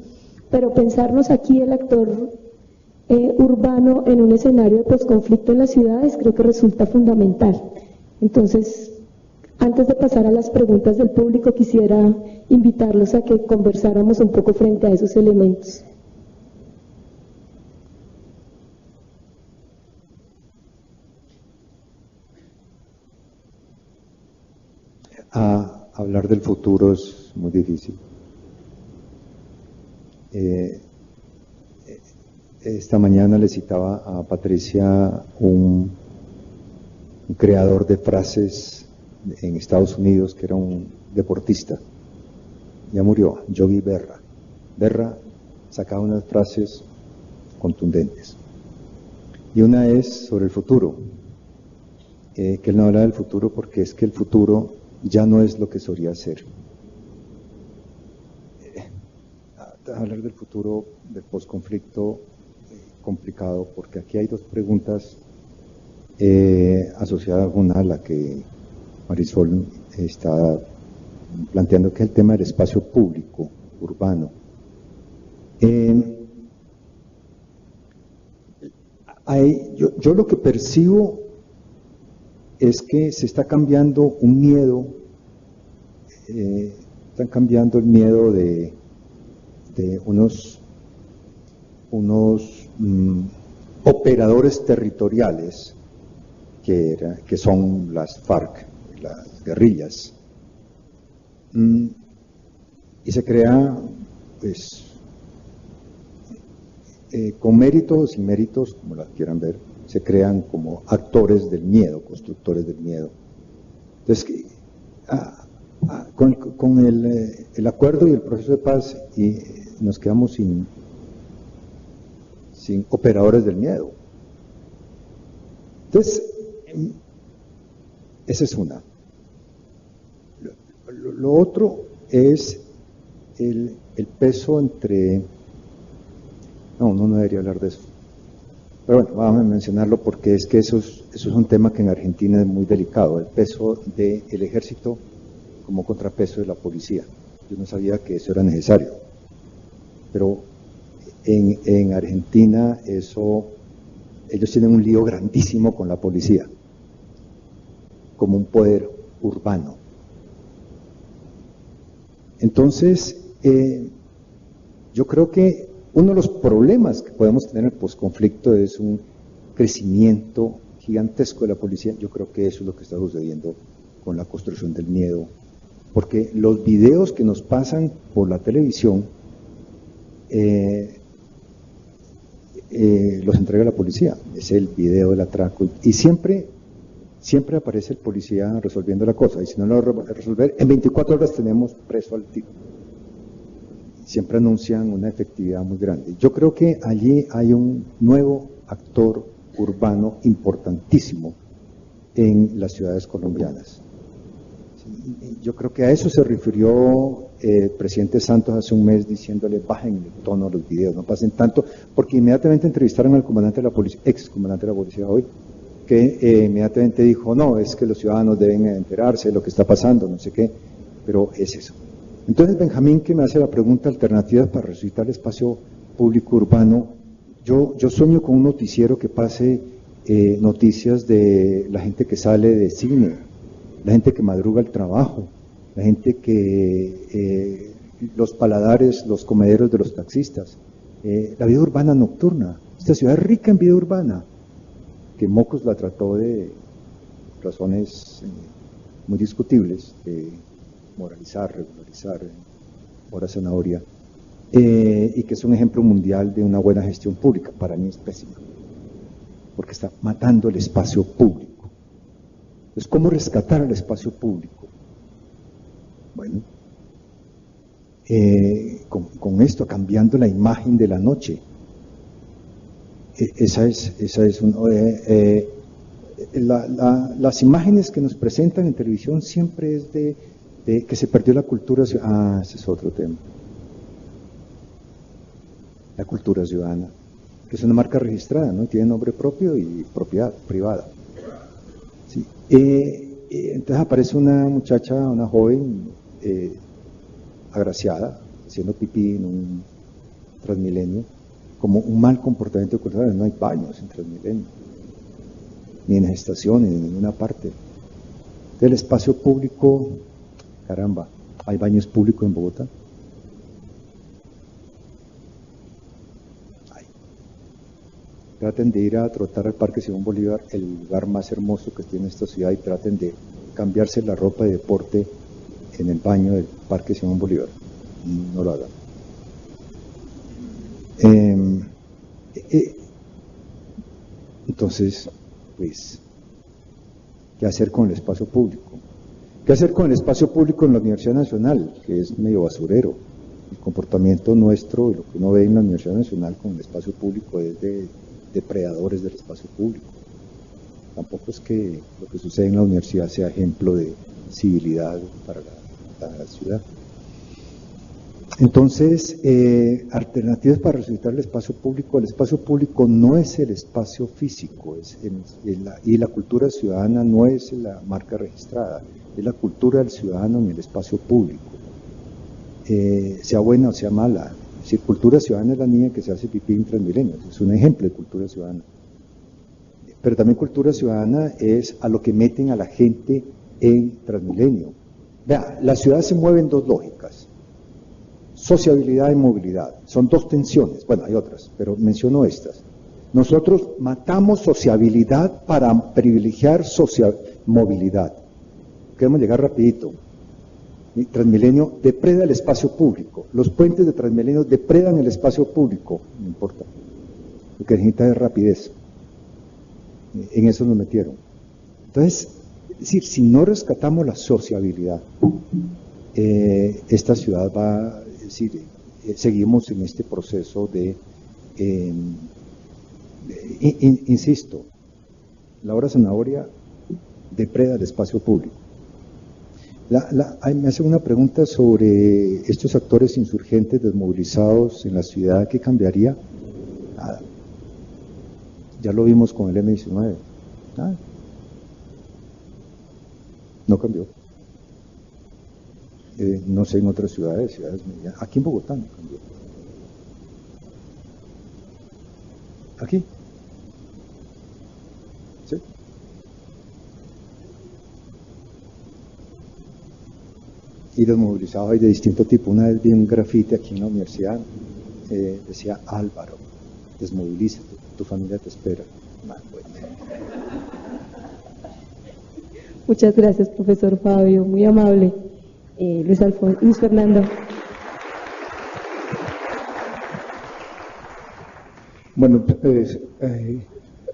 Pero pensarnos aquí el actor urbano en un escenario de posconflicto en las ciudades creo que resulta fundamental. Entonces, antes de pasar a las preguntas del público, quisiera invitarlos a que conversáramos un poco frente a esos elementos. Hablar del futuro es muy difícil. Esta mañana le citaba a Patricia un creador de frases en Estados Unidos que era un deportista. Ya murió, Yogi Berra. Berra sacaba unas frases contundentes. Y una es sobre el futuro, que él no habla del futuro porque es que el futuro ya no es lo que solía ser. Hablar del futuro, del posconflicto, complicado, porque aquí hay dos preguntas asociadas una a la que Marisol está planteando, que es el tema del espacio público, urbano. Yo lo que percibo es que se está cambiando un miedo, están cambiando el miedo de unos operadores territoriales que son las FARC, las guerrillas, y se crea, pues, con méritos o sin méritos, como las quieran ver, se crean como actores del miedo, constructores del miedo. Entonces, con el acuerdo y el proceso de paz nos quedamos sin operadores del miedo. Entonces, esa es una. Lo otro es el peso entre... No debería hablar de eso. Pero bueno, vamos a mencionarlo porque es que eso es un tema que en Argentina es muy delicado, el peso del ejército como contrapeso de la policía. Yo no sabía que eso era necesario, pero en Argentina ellos tienen un lío grandísimo con la policía, como un poder urbano. Entonces, yo creo que uno de los problemas que podemos tener en el posconflicto es un crecimiento gigantesco de la policía. Yo creo que eso es lo que está sucediendo con la construcción del miedo, porque los videos que nos pasan por la televisión los entrega la policía. Es el video del atraco y siempre aparece el policía resolviendo la cosa, y si no lo va a resolver, en 24 horas tenemos preso al tipo. Siempre anuncian una efectividad muy grande. Yo creo que allí hay un nuevo actor urbano importantísimo en las ciudades colombianas. Yo creo que a eso se refirió el presidente Santos hace un mes, diciéndole bajen el tono los videos, no pasen tanto, porque inmediatamente entrevistaron al comandante de la policía, ex comandante de la policía hoy, que inmediatamente dijo, no, es que los ciudadanos deben enterarse de lo que está pasando, no sé qué, pero es eso. Entonces, Benjamín, que me hace la pregunta, alternativas para resucitar el espacio público urbano, yo sueño con un noticiero que pase noticias de la gente que sale de cine, la gente que madruga al trabajo, la gente que, los paladares, los comederos de los taxistas, la vida urbana nocturna. Esta ciudad es rica en vida urbana, que Mocos la trató de razones muy discutibles, moralizar, regularizar, hora zanahoria, y que es un ejemplo mundial de una buena gestión pública. Para mí es pésima, porque está matando el espacio público. Entonces, ¿cómo rescatar el espacio público? Bueno, con esto, cambiando la imagen de la noche. Las imágenes que nos presentan en televisión siempre es de que se perdió la cultura ciudadana. Ese es otro tema. La cultura ciudadana, que es una marca registrada, ¿no? Tiene nombre propio y propiedad privada. Sí. Entonces aparece una muchacha, una joven agraciada, haciendo pipí en un Transmilenio, como un mal comportamiento cultural. No hay baños en Transmilenio, ni en las estaciones, ni en ninguna parte. Del espacio público, caramba, ¿hay baños públicos en Bogotá? Traten de ir a trotar al Parque Simón Bolívar, el lugar más hermoso que tiene esta ciudad, y traten de cambiarse la ropa de deporte en el baño del Parque Simón Bolívar. No lo hagan. Entonces, pues, ¿qué hacer con el espacio público? ¿Qué hacer con el espacio público en la Universidad Nacional, que es medio basurero? El comportamiento nuestro, lo que uno ve en la Universidad Nacional con el espacio público es de depredadores del espacio público. Tampoco es que lo que sucede en la universidad sea ejemplo de civilidad para la ciudad. Entonces, alternativas para resucitar el espacio público. El espacio público no es el espacio físico, y la cultura ciudadana no es la marca registrada, es la cultura del ciudadano en el espacio público, sea buena o sea mala. Es decir, cultura ciudadana es la niña que se hace pipí en Transmilenio, es un ejemplo de cultura ciudadana. Pero también cultura ciudadana es a lo que meten a la gente en Transmilenio. Vea, la ciudad se mueve en dos lógicas: sociabilidad y movilidad. Son dos tensiones, bueno, hay otras, pero menciono estas. Nosotros matamos sociabilidad para privilegiar movilidad. Queremos llegar rapidito. Transmilenio depreda el espacio público. Los puentes de Transmilenio depredan el espacio público. No importa. Lo que necesita es rapidez. En eso nos metieron. Entonces, es decir, si no rescatamos la sociabilidad, esta ciudad va, es decir, seguimos en este proceso de, insisto, la hora zanahoria depreda el espacio público. Me hace una pregunta sobre estos actores insurgentes desmovilizados en la ciudad. ¿Qué cambiaría? Nada. Ya lo vimos con el M-19. Nada. No cambió. No sé en otras ciudades medianas. Aquí en Bogotá no cambió. Aquí. ¿Sí? Y desmovilizados hay de distinto tipo. Una vez vi un grafite aquí en la universidad, decía: Álvaro, desmovilízate, tu familia te espera. Bueno. Muchas gracias, profesor Fabio, muy amable. Luis Fernando. Bueno, pues,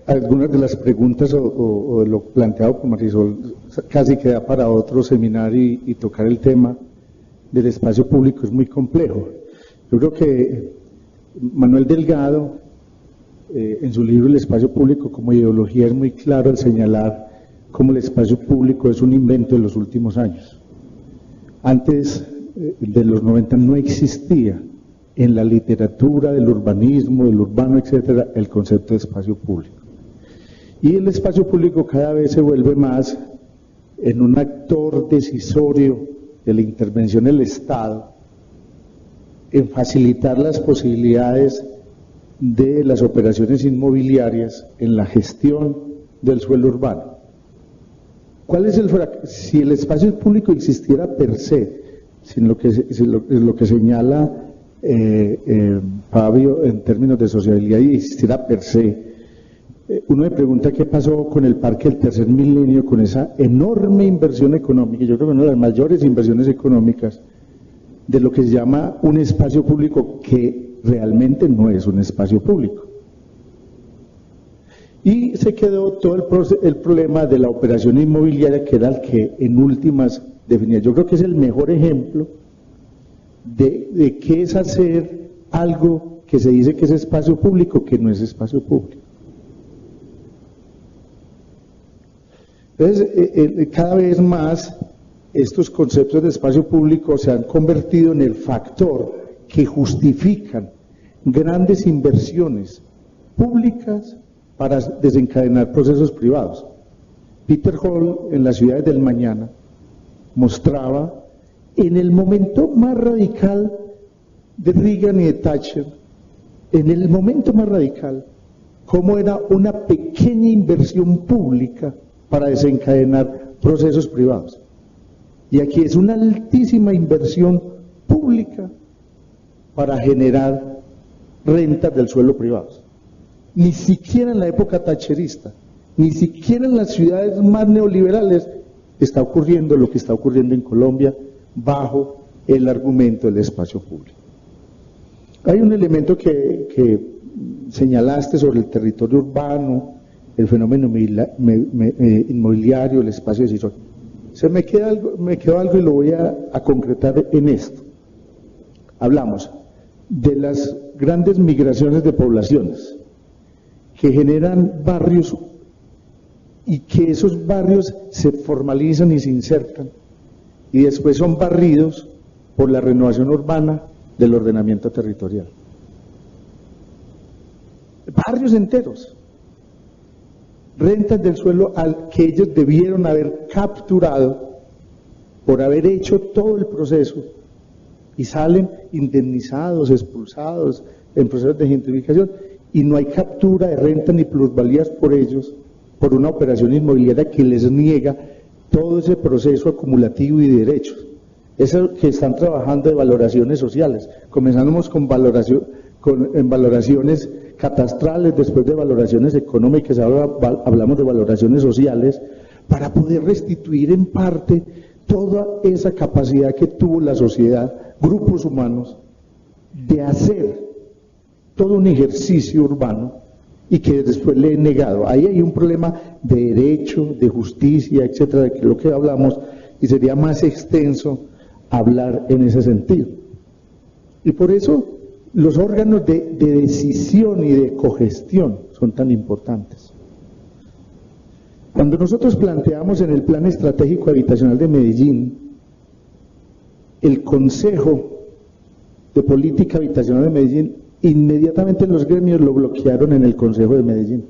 algunas de las preguntas o lo planteado por Marisol casi queda para otro seminario y tocar el tema del espacio público es muy complejo. Yo creo que Manuel Delgado, en su libro El espacio público como ideología, es muy claro al señalar cómo el espacio público es un invento de los últimos años. Antes de los 90 no existía en la literatura del urbanismo, del urbano, etcétera, el concepto de espacio público. Y el espacio público cada vez se vuelve más en un actor decisorio de la intervención del Estado en facilitar las posibilidades de las operaciones inmobiliarias en la gestión del suelo urbano. ¿Cuál es si el espacio público existiera per se, sin lo que señala Fabio en términos de sociabilidad, y existiera per se, uno me pregunta qué pasó con el parque del tercer milenio, con esa enorme inversión económica? Yo creo que una de las mayores inversiones económicas de lo que se llama un espacio público que realmente no es un espacio público. Y se quedó todo el problema de la operación inmobiliaria, que era el que en últimas definía. Yo creo que es el mejor ejemplo de qué es hacer algo que se dice que es espacio público, que no es espacio público. Entonces, cada vez más estos conceptos de espacio público se han convertido en el factor que justifican grandes inversiones públicas para desencadenar procesos privados. Peter Hall, en Las ciudades del mañana, mostraba en el momento más radical de Reagan y de Thatcher, en el momento más radical, cómo era una pequeña inversión pública para desencadenar procesos privados. Y aquí es una altísima inversión pública para generar rentas del suelo privados. Ni siquiera en la época thatcherista, ni siquiera en las ciudades más neoliberales está ocurriendo lo que está ocurriendo en Colombia bajo el argumento del espacio público. Hay un elemento que señalaste sobre el territorio urbano, el fenómeno inmobiliario, el espacio decisor. Me quedó algo y lo voy a concretar en esto. Hablamos de las grandes migraciones de poblaciones que generan barrios y que esos barrios se formalizan y se insertan y después son barridos por la renovación urbana del ordenamiento territorial. Barrios enteros, rentas del suelo al que ellos debieron haber capturado por haber hecho todo el proceso y salen indemnizados, expulsados en procesos de gentrificación y no hay captura de renta ni plusvalías por ellos por una operación inmobiliaria que les niega todo ese proceso acumulativo y de derechos. Eso que están trabajando de valoraciones sociales. Comenzamos con valoraciones catastrales, después de valoraciones económicas, ahora hablamos de valoraciones sociales, para poder restituir en parte toda esa capacidad que tuvo la sociedad, grupos humanos, de hacer todo un ejercicio urbano y que después le he negado. Ahí hay un problema de derecho, de justicia, etcétera, de lo que hablamos, y sería más extenso hablar en ese sentido. Y por eso los órganos de decisión y de cogestión son tan importantes. Cuando nosotros planteamos en el Plan Estratégico Habitacional de Medellín, el Consejo de Política Habitacional de Medellín, inmediatamente los gremios lo bloquearon en el Consejo de Medellín,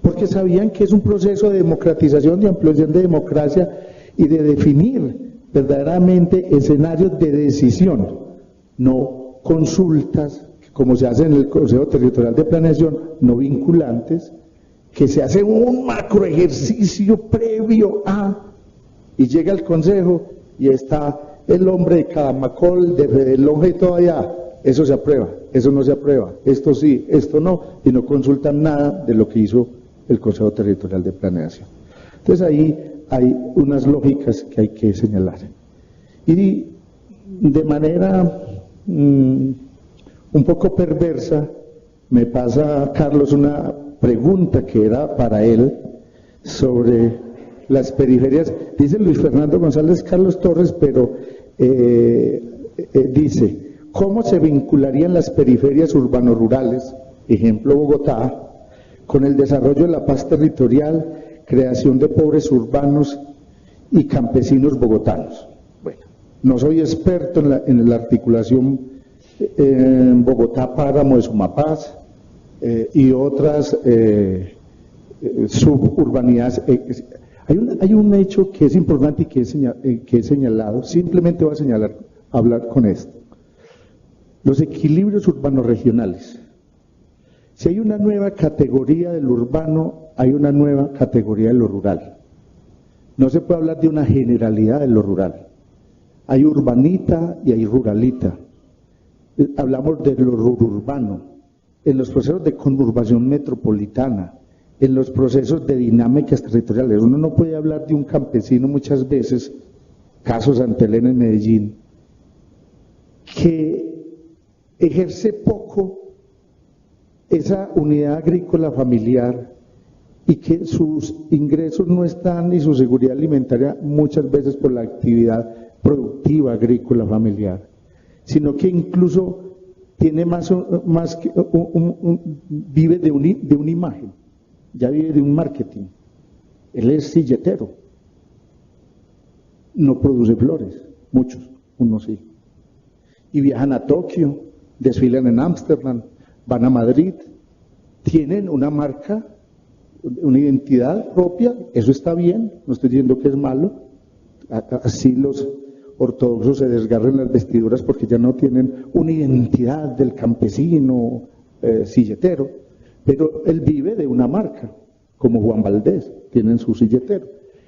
porque sabían que es un proceso de democratización, de ampliación de democracia y de definir verdaderamente escenarios de decisión, no consultas, como se hace en el Consejo Territorial de Planeación, no vinculantes, que se hace un macro ejercicio previo a, y llega al Consejo y está el hombre de Cadamacol, de Fedelonja y todo allá. Eso se aprueba, eso no se aprueba, esto sí, esto no, y no consultan nada de lo que hizo el Consejo Territorial de Planeación. Entonces ahí hay unas lógicas que hay que señalar. Y de manera un poco perversa, me pasa, Carlos, una pregunta que era para él sobre las periferias. Dice Luis Fernando González Carlos Torres, pero dice, ¿cómo se vincularían las periferias urbano-rurales, ejemplo Bogotá, con el desarrollo de la paz territorial, creación de pobres urbanos y campesinos bogotanos? Bueno, no soy experto en la articulación en Bogotá, Páramo de Sumapaz y otras suburbanidades. Hay un hecho que es importante y que he señalado, simplemente voy a hablar con esto. Los equilibrios urbanos-regionales. Si hay una nueva categoría del urbano, hay una nueva categoría de lo rural. No se puede hablar de una generalidad de lo rural. Hay urbanita y hay ruralita. Hablamos de lo rururbano. En los procesos de conurbación metropolitana, en los procesos de dinámicas territoriales, uno no puede hablar de un campesino muchas veces, caso Santa Elena en Medellín, que ejerce poco esa unidad agrícola familiar y que sus ingresos no están y su seguridad alimentaria muchas veces por la actividad productiva, agrícola, familiar, sino que incluso tiene vive de una imagen, ya vive de un marketing. Él es silletero, no produce flores, muchos, unos sí. Y viajan a Tokio, desfilan en Ámsterdam, van a Madrid, tienen una marca, una identidad propia, eso está bien, no estoy diciendo que es malo, así los ortodoxos se desgarran las vestiduras porque ya no tienen una identidad del campesino silletero, pero él vive de una marca, como Juan Valdés, tienen su silletero.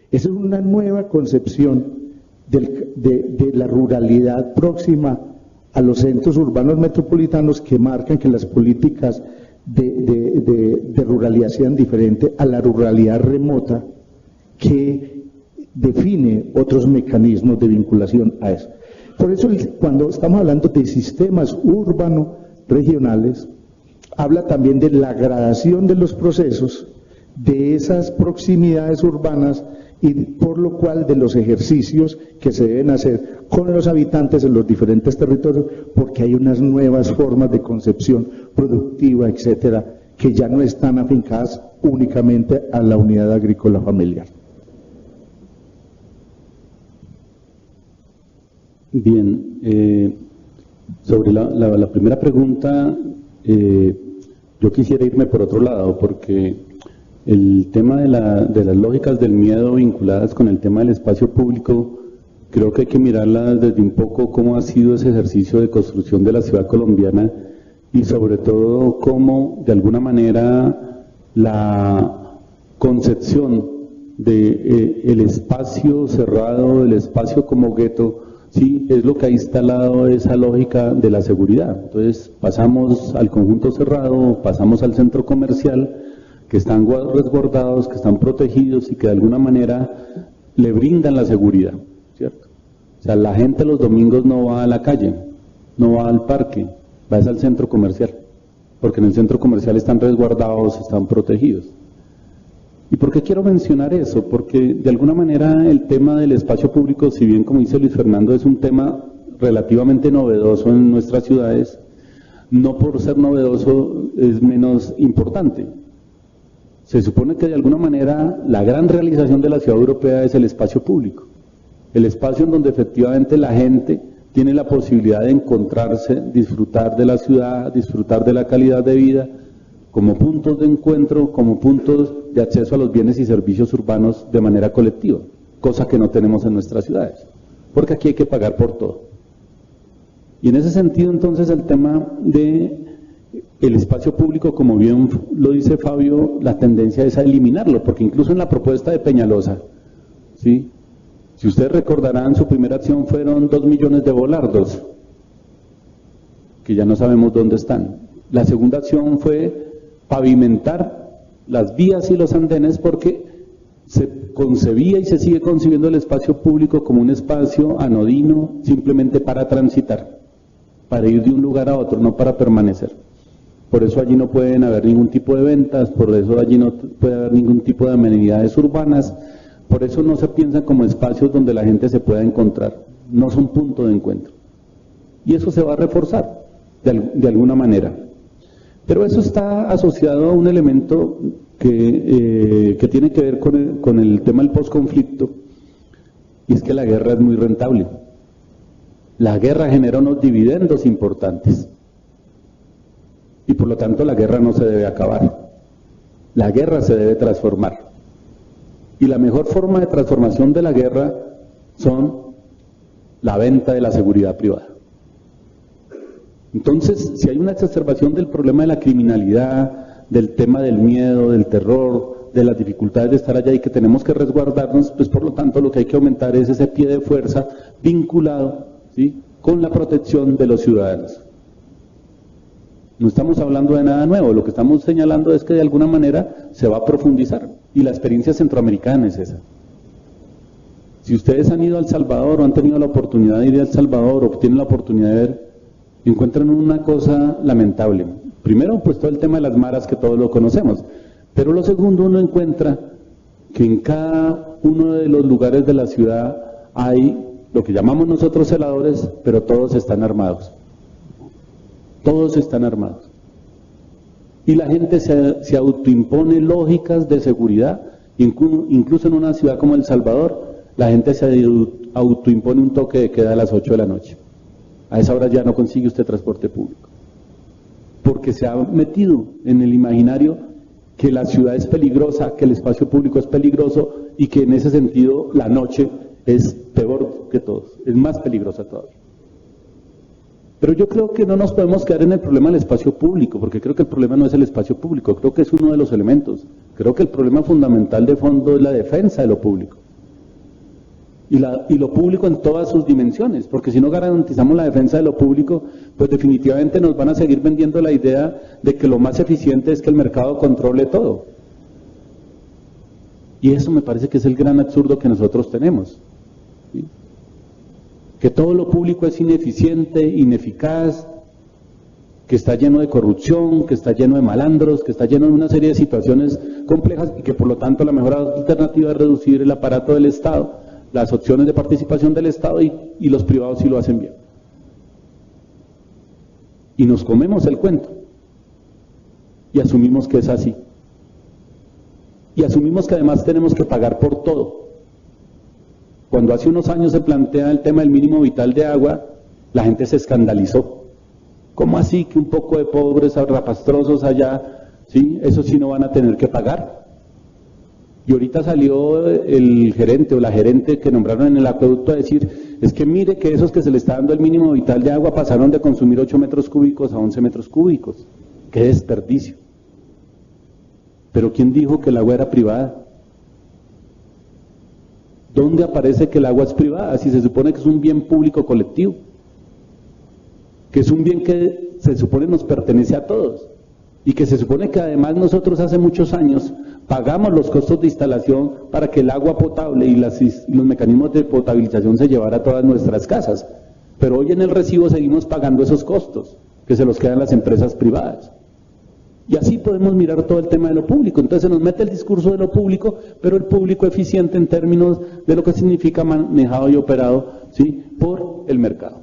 Esa es una nueva concepción de la ruralidad próxima a los centros urbanos metropolitanos, que marcan que las políticas de ruralidad sean diferentes a la ruralidad remota, que define otros mecanismos de vinculación a eso. Por eso, cuando estamos hablando de sistemas urbanos regionales, habla también de la gradación de los procesos, de esas proximidades urbanas, y por lo cual de los ejercicios que se deben hacer con los habitantes en los diferentes territorios, porque hay unas nuevas formas de concepción productiva, etcétera, que ya no están afincadas únicamente a la unidad agrícola familiar. Bien, sobre la primera pregunta, yo quisiera irme por otro lado, porque el tema de las lógicas del miedo vinculadas con el tema del espacio público, creo que hay que mirarla desde un poco cómo ha sido ese ejercicio de construcción de la ciudad colombiana, y sobre todo cómo de alguna manera la concepción de el espacio cerrado, el espacio como gueto, sí, es lo que ha instalado esa lógica de la seguridad. Entonces pasamos al conjunto cerrado, pasamos al centro comercial, que están resguardados, que están protegidos y que de alguna manera le brindan la seguridad, ¿cierto? O sea, la gente los domingos no va a la calle, no va al parque, va al centro comercial, porque en el centro comercial están resguardados, están protegidos. ¿Y por qué quiero mencionar eso? Porque de alguna manera el tema del espacio público, si bien como dice Luis Fernando, es un tema relativamente novedoso en nuestras ciudades, no por ser novedoso es menos importante. Se supone que de alguna manera la gran realización de la ciudad europea es el espacio público, el espacio en donde efectivamente la gente tiene la posibilidad de encontrarse, disfrutar de la ciudad, disfrutar de la calidad de vida, como puntos de encuentro, como puntos de acceso a los bienes y servicios urbanos de manera colectiva, cosa que no tenemos en nuestras ciudades, porque aquí hay que pagar por todo. Y en ese sentido, entonces, el tema de el espacio público, como bien lo dice Fabio, la tendencia es a eliminarlo, porque incluso en la propuesta de Peñalosa, ¿sí? Si ustedes recordarán, su primera acción fueron 2 millones de volardos, que ya no sabemos dónde están. La segunda acción fue pavimentar las vías y los andenes, porque se concebía y se sigue concibiendo el espacio público como un espacio anodino, simplemente para transitar, para ir de un lugar a otro, no para permanecer. Por eso allí no pueden haber ningún tipo de ventas, por eso allí no puede haber ningún tipo de amenidades urbanas, por eso no se piensan como espacios donde la gente se pueda encontrar, no son punto de encuentro. Y eso se va a reforzar de alguna manera. Pero eso está asociado a un elemento que tiene que ver con el tema del posconflicto, y es que la guerra es muy rentable. La guerra genera unos dividendos importantes. Y por lo tanto la guerra no se debe acabar, la guerra se debe transformar. Y la mejor forma de transformación de la guerra son la venta de la seguridad privada. Entonces, si hay una exacerbación del problema de la criminalidad, del tema del miedo, del terror, de las dificultades de estar allá y que tenemos que resguardarnos, pues por lo tanto lo que hay que aumentar es ese pie de fuerza vinculado, ¿sí?, con la protección de los ciudadanos. No estamos hablando de nada nuevo, lo que estamos señalando es que de alguna manera se va a profundizar, y la experiencia centroamericana es esa. Si ustedes han ido a El Salvador o han tenido la oportunidad de ir a El Salvador o tienen la oportunidad de ver, encuentran una cosa lamentable. Primero, pues todo el tema de las maras, que todos lo conocemos, pero lo segundo, uno encuentra que en cada uno de los lugares de la ciudad hay lo que llamamos nosotros celadores, pero todos están armados. Todos están armados. Y la gente se autoimpone lógicas de seguridad, incluso en una ciudad como El Salvador, la gente se autoimpone un toque de queda a las 8 de la noche. A esa hora ya no consigue usted transporte público. Porque se ha metido en el imaginario que la ciudad es peligrosa, que el espacio público es peligroso y que en ese sentido la noche es peor que todos, es más peligrosa todavía. Pero yo creo que no nos podemos quedar en el problema del espacio público, porque creo que el problema no es el espacio público, creo que es uno de los elementos. Creo que el problema fundamental de fondo es la defensa de lo público. Y lo público en todas sus dimensiones, porque si no garantizamos la defensa de lo público, pues definitivamente nos van a seguir vendiendo la idea de que lo más eficiente es que el mercado controle todo. Y eso me parece que es el gran absurdo que nosotros tenemos, ¿sí? Que todo lo público es ineficiente, ineficaz, que está lleno de corrupción, que está lleno de malandros, que está lleno de una serie de situaciones complejas y que por lo tanto la mejor alternativa es reducir el aparato del Estado, las opciones de participación del Estado y los privados sí lo hacen bien. Y nos comemos el cuento y asumimos que es así. Y asumimos que además tenemos que pagar por todo. Cuando hace unos años se plantea el tema del mínimo vital de agua, la gente se escandalizó. ¿Cómo así que un poco de pobres rapastrosos allá, sí, eso sí no van a tener que pagar? Y ahorita salió el gerente o la gerente que nombraron en el acueducto a decir, es que mire que esos que se le está dando el mínimo vital de agua pasaron de consumir 8 metros cúbicos a 11 metros cúbicos. ¡Qué desperdicio! Pero ¿quién dijo que el agua era privada? ¿Dónde aparece que el agua es privada? Si se supone que es un bien público colectivo, que es un bien que se supone nos pertenece a todos, y que se supone que además nosotros hace muchos años pagamos los costos de instalación para que el agua potable y los mecanismos de potabilización se llevara a todas nuestras casas. Pero hoy en el recibo seguimos pagando esos costos, que se los quedan las empresas privadas. Y así podemos mirar todo el tema de lo público. Entonces se nos mete el discurso de lo público, pero el público eficiente en términos de lo que significa manejado y operado, ¿sí?, por el mercado.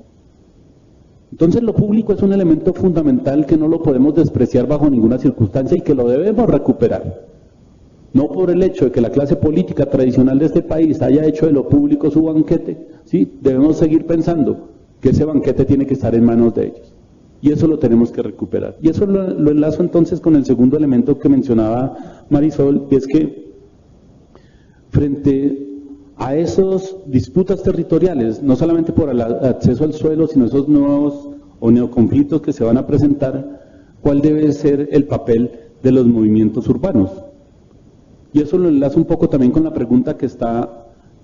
Entonces lo público es un elemento fundamental que no lo podemos despreciar bajo ninguna circunstancia y que lo debemos recuperar. No por el hecho de que la clase política tradicional de este país haya hecho de lo público su banquete, ¿sí?, debemos seguir pensando que ese banquete tiene que estar en manos de ellos. Y eso lo tenemos que recuperar. Y eso lo enlazo entonces con el segundo elemento que mencionaba Marisol, y es que frente a esas disputas territoriales, no solamente por el acceso al suelo, sino esos nuevos o neoconflictos que se van a presentar, ¿cuál debe ser el papel de los movimientos urbanos? Y eso lo enlazo un poco también con la pregunta que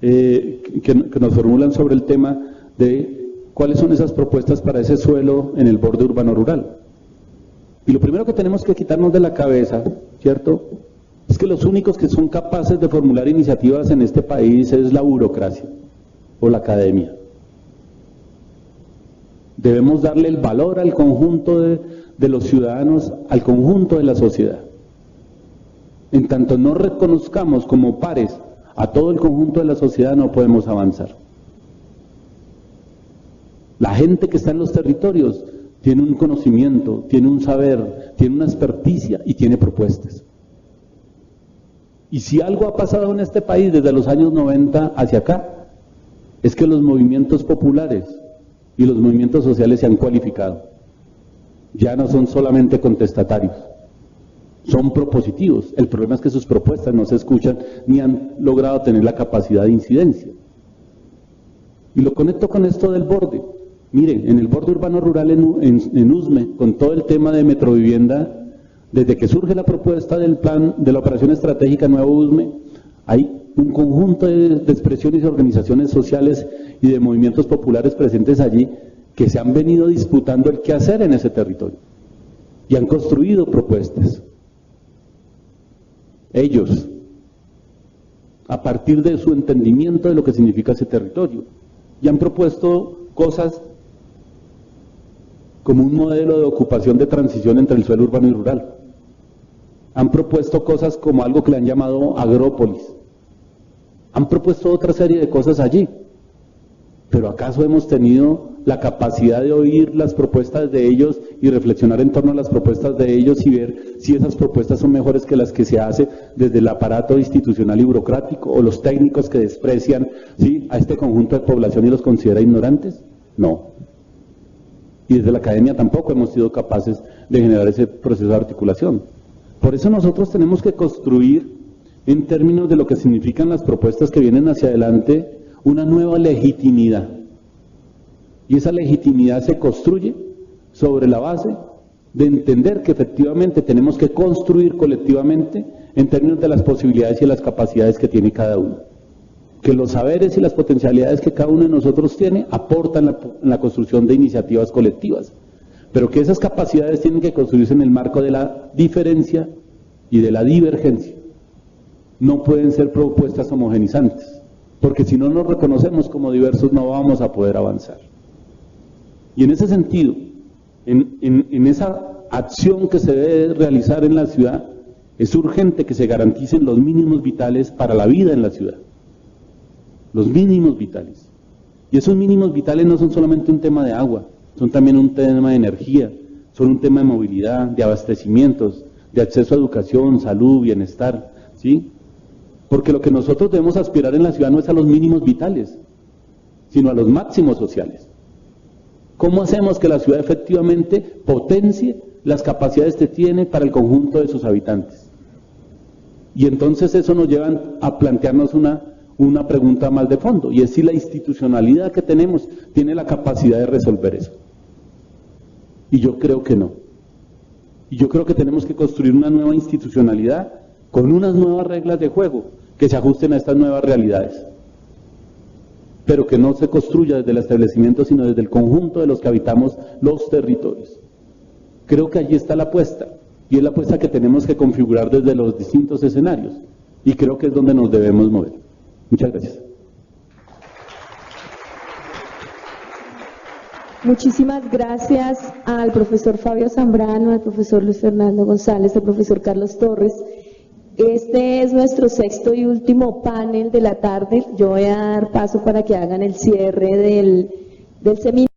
nos formulan sobre el tema de ¿cuáles son esas propuestas para ese suelo en el borde urbano rural? Y lo primero que tenemos que quitarnos de la cabeza, ¿cierto?, es que los únicos que son capaces de formular iniciativas en este país es la burocracia o la academia. Debemos darle el valor al conjunto de los ciudadanos, al conjunto de la sociedad. En tanto no reconozcamos como pares a todo el conjunto de la sociedad, no podemos avanzar. La gente que está en los territorios tiene un conocimiento, tiene un saber, tiene una experticia y tiene propuestas. Y si algo ha pasado en este país desde los años 90 hacia acá, es que los movimientos populares y los movimientos sociales se han cualificado. Ya no son solamente contestatarios, son propositivos. El problema es que sus propuestas no se escuchan ni han logrado tener la capacidad de incidencia. Y lo conecto con esto del borde. Miren, en el borde urbano rural en Usme, con todo el tema de Metrovivienda, desde que surge la propuesta del plan de la operación estratégica Nuevo Usme, hay un conjunto de expresiones y organizaciones sociales y de movimientos populares presentes allí que se han venido disputando el qué hacer en ese territorio y han construido propuestas. Ellos, a partir de su entendimiento de lo que significa ese territorio, y han propuesto cosas como un modelo de ocupación de transición entre el suelo urbano y rural. Han propuesto cosas como algo que le han llamado agrópolis. Han propuesto otra serie de cosas allí. Pero ¿acaso hemos tenido la capacidad de oír las propuestas de ellos y reflexionar en torno a las propuestas de ellos y ver si esas propuestas son mejores que las que se hace desde el aparato institucional y burocrático o los técnicos que desprecian, ¿sí?, a este conjunto de población y los considera ignorantes? No. Y desde la academia tampoco hemos sido capaces de generar ese proceso de articulación. Por eso nosotros tenemos que construir, en términos de lo que significan las propuestas que vienen hacia adelante, una nueva legitimidad. Y esa legitimidad se construye sobre la base de entender que efectivamente tenemos que construir colectivamente en términos de las posibilidades y las capacidades que tiene cada uno. Que los saberes y las potencialidades que cada uno de nosotros tiene aportan en la construcción de iniciativas colectivas. Pero que esas capacidades tienen que construirse en el marco de la diferencia y de la divergencia. No pueden ser propuestas homogenizantes, porque si no nos reconocemos como diversos no vamos a poder avanzar. Y en ese sentido, en esa acción que se debe realizar en la ciudad, es urgente que se garanticen los mínimos vitales para la vida en la ciudad. Los mínimos vitales. Y esos mínimos vitales no son solamente un tema de agua, son también un tema de energía, son un tema de movilidad, de abastecimientos, de acceso a educación, salud, bienestar, ¿sí? Porque lo que nosotros debemos aspirar en la ciudad no es a los mínimos vitales, sino a los máximos sociales. ¿Cómo hacemos que la ciudad efectivamente potencie las capacidades que tiene para el conjunto de sus habitantes? Y entonces eso nos lleva a plantearnos una pregunta más de fondo, y es si la institucionalidad que tenemos tiene la capacidad de resolver eso. Y yo creo que no. Y yo creo que tenemos que construir una nueva institucionalidad con unas nuevas reglas de juego que se ajusten a estas nuevas realidades, pero que no se construya desde el establecimiento, sino desde el conjunto de los que habitamos los territorios. Creo que allí está la apuesta, y es la apuesta que tenemos que configurar desde los distintos escenarios, y creo que es donde nos debemos mover. Muchas gracias. Muchísimas gracias al profesor Fabio Zambrano, al profesor Luis Fernando González, al profesor Carlos Torres. Este es nuestro sexto y último panel de la tarde. Yo voy a dar paso para que hagan el cierre del seminario.